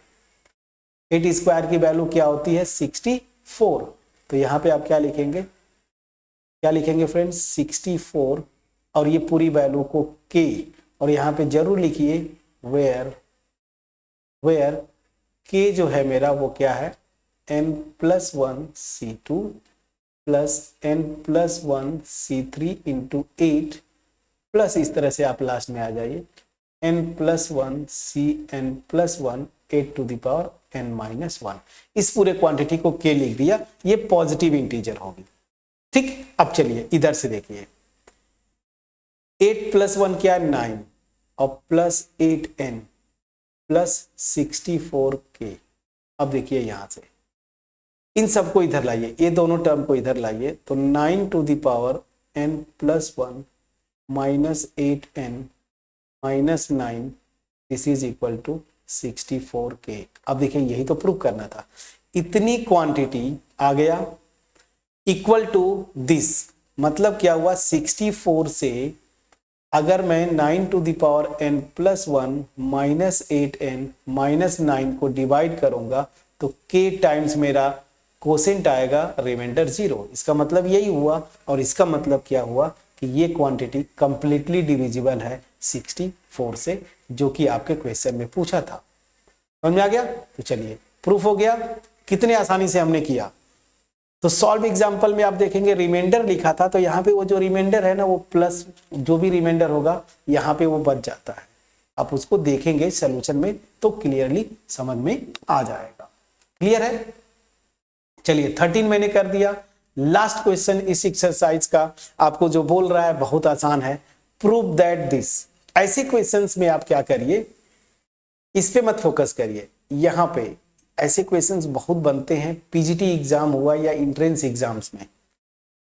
8 स्क्वायर की वैल्यू क्या होती है 64। तो यहाँ पे आप क्या लिखेंगे, क्या लिखेंगे फ्रेंड्स 64 और ये पूरी वैल्यू को के, और यहाँ पे जरूर लिखिए वेयर के जो है मेरा वो क्या है n+1 C2 plus n+1 C3 into 8 plus इस तरह से आप लास्ट में आ जाइए n+1 Cn+1 8 to the power n-1। इस पूरे क्वांटिटी को k लिख दिया, ये पॉजिटिव इंटीजर होगी। ठीक, अब चलिए इधर से देखिए 8 + 1 क्या है 9 और प्लस 8n प्लस 64k। अब देखिए यहां से इन सबको इधर लाइए, ये दोनों टर्म को इधर लाइए, तो 9 to the power n+1 minus 8n minus 9 this is equal to 64k। अब देखिए यही तो प्रूव करना था, इतनी क्वांटिटी आ गया इक्वल टू दिस, मतलब क्या हुआ 64 से अगर मैं 9 to the power n+1 minus 8n minus 9 को डिवाइड करूंगा तो k टाइम्स मेरा कोसेंट आएगा, रिमाइंडर 0। इसका मतलब यही हुआ, और इसका मतलब क्या हुआ कि ये क्वांटिटी कंप्लीटली डिविजिबल है 64 से, जो कि आपके क्वेश्चन में पूछा था। समझ में आ गया? तो चलिए प्रूफ हो गया, कितने आसानी से हमने किया। तो सॉल्व एग्जांपल में आप देखेंगे रिमाइंडर लिखा था, तो यहाँ पे वो जो रिमाइंडर है ना वो प्लस जो भी रिमाइंडर होगा यहाँ पे वो बच जाता है। आप उसको देखेंगे सॉल्यूशन में तो क्लियरली समझ में आ जाएगा। क्लियर है? चलिए 13 मैंने कर दिया। लास्ट क्वेश्चन इस एक्सरसाइज का आपको जो बोल रहा है बहुत आसान है, प्रूव दैट दिस। ऐसे क्वेश्चंस में आप क्या करिए, इस पे मत फोकस करिए, यहाँ पे ऐसे क्वेश्चंस बहुत बनते हैं, पीजीटी एग्जाम हुआ या एंट्रेंस एग्जाम्स में,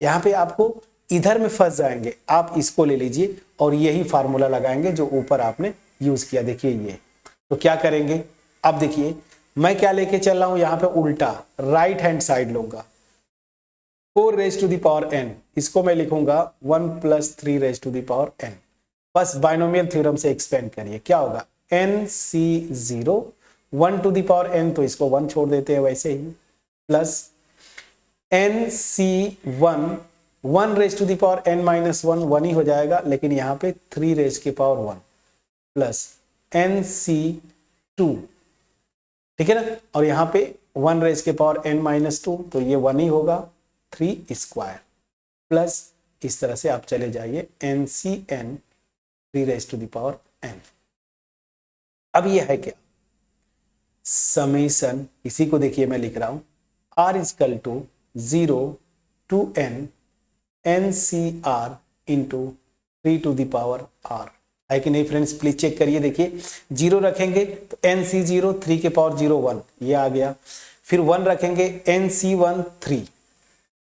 यहाँ पे आपको इधर में फंस जाएंगे। आप इसको ले लीजिए और यही फार्मूला लगाएंगे जो ऊपर आपने यूज किया। देखिए ये तो क्या करेंगे, अब देखिए मैं क्या लेके चल रहा हूं यहाँ पे उल्टा, राइट हैंड साइड लूंगा 4 raise to the power n, इसको मैं लिखूंगा 1 + 3 raise to the power n। बस बाइनोमियल थ्योरम से एक्सपेंड करिए, क्या होगा nc0 1 to the power n, तो इसको 1 छोड़ देते हैं वैसे ही, plus nc1 1 raise to the power n-1 1 ही हो जाएगा, लेकिन यहाँ पे 3 रेज के पावर 1 प्लस nc2, ठीक है ना, और यहाँ पे 1 रेज के पावर n-2, तो ये 1 ही होगा 3 स्क्वायर, प्लस इस तरह से आप चले जाइए ncn 3 raise to the power n। अब ये है क्या समेशन, इसी को देखिए मैं लिख रहा हूं r = 0 to n ncr into 3 to the power r, है कि नहीं फ्रेंड्स? प्लीज चेक करिए, देखिए 0 रखेंगे तो nc0 3 के पावर 0 1 ये आ गया, फिर 1 रखेंगे nc1 3,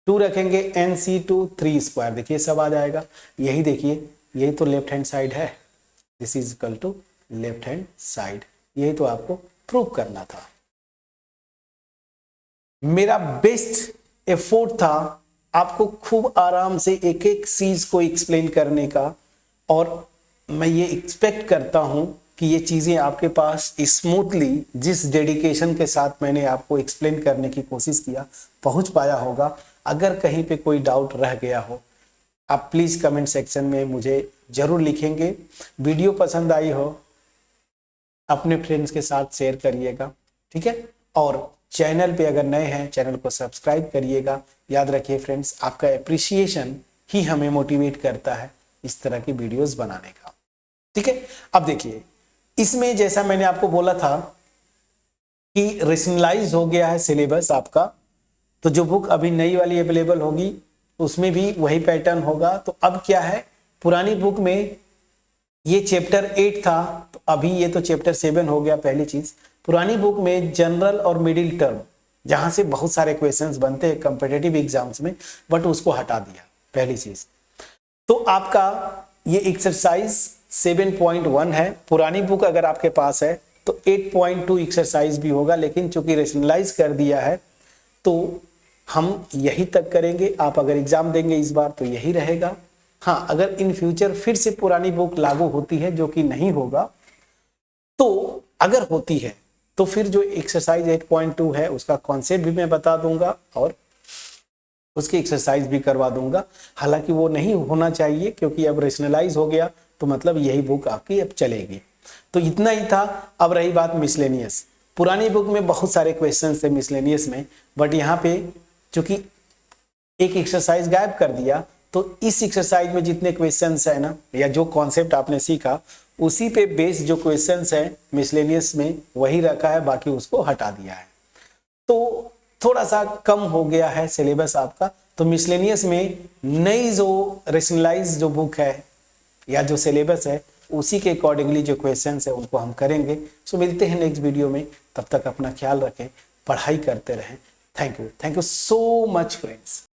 2 रखेंगे nc2 3 स्क्वायर, देखिए सब आ जाएगा। यही देखिए यही तो लेफ्ट हैंड साइड है, this is equal to left hand side, यही तो आपको प्रूव करना था। मेरा बेस्ट एफर्ट था आपको खूब आराम से एक एक चीज को एक्सप्लेन करने का, और मैं ये एक्सपेक्ट करता हूं कि ये चीजें आपके पास स्मूथली, जिस डेडिकेशन के साथ मैंने आपको एक्सप्लेन करने की कोशिश किया, पहुंच पाया होगा। अगर कहीं पे कोई डाउट रह गया हो आप प्लीज कमेंट सेक्शन में मुझे जरूर लिखेंगे। वीडियो पसंद आई हो अपने फ्रेंड्स के साथ शेयर करिएगा, ठीक है, और चैनल पे अगर नए हैं चैनल को सब्सक्राइब करिएगा। याद रखिए फ्रेंड्स, आपका एप्रिसिएशन ही हमें मोटिवेट करता है इस तरह की वीडियोस बनाने का, ठीक है। अब देखिए इसमें जैसा मैंने आपको बोला था कि रेशनलाइज हो गया है सिलेबस आपका, तो जो बुक अभी नई वाली अवेलेबल होगी उसमें भी वही पैटर्न होगा। तो अब क्या है, पुरानी बुक में ये चैप्टर 8 था, तो अभी ये तो चैप्टर 7 हो गया। पहली चीज, पुरानी बुक में जनरल और मिडिल टर्म, जहां से बहुत सारे क्वेश्चंस बनते हैं कॉम्पिटिटिव एग्जाम्स में, बट उसको हटा दिया पहली चीज। तो आपका ये एक्सरसाइज 7.1 है। पुरानी बुक अगर आपके पास है तो 8.2 एक्सरसाइज भी होगा, लेकिन चूंकि रेशनलाइज कर दिया है तो हम यही तक करेंगे। आप अगर एग्जाम देंगे इस बार तो यही रहेगा, हाँ, अगर इन फ्यूचर फिर से पुरानी बुक लागू होती है, जो कि नहीं होगा, तो अगर होती है तो फिर जो एक्सरसाइज 8.2 है उसका कॉन्सेप्ट भी मैं बता दूंगा और उसकी एक्सरसाइज भी करवा दूंगा। हालांकि वो नहीं होना चाहिए क्योंकि अब रेशनलाइज हो गया, तो मतलब यही बुक आपकी अब चलेगी। तो इतना ही था। अब रही बात मिसलेनियस, पुरानी बुक में बहुत सारे क्वेश्चन थे मिसलेनियस में, बट यहाँ पे चूंकि एक एक्सरसाइज गायब कर दिया, तो इस एक्सरसाइज में जितने क्वेश्चंस है ना, या जो कॉन्सेप्ट आपने सीखा उसी पे बेस जो क्वेश्चंस है मिसलेनियस में वही रखा है, बाकी उसको हटा दिया है। तो थोड़ा सा कम हो गया है सिलेबस आपका। तो मिसलेनियस में नई जो रेशनलाइज जो बुक है या जो सिलेबस है उसी के अकॉर्डिंगली जो क्वेश्चंस है उनको हम करेंगे। सो मिलते हैं नेक्स्ट वीडियो में, तब तक अपना ख्याल रखें, पढ़ाई करते रहें। Thank you so much friends.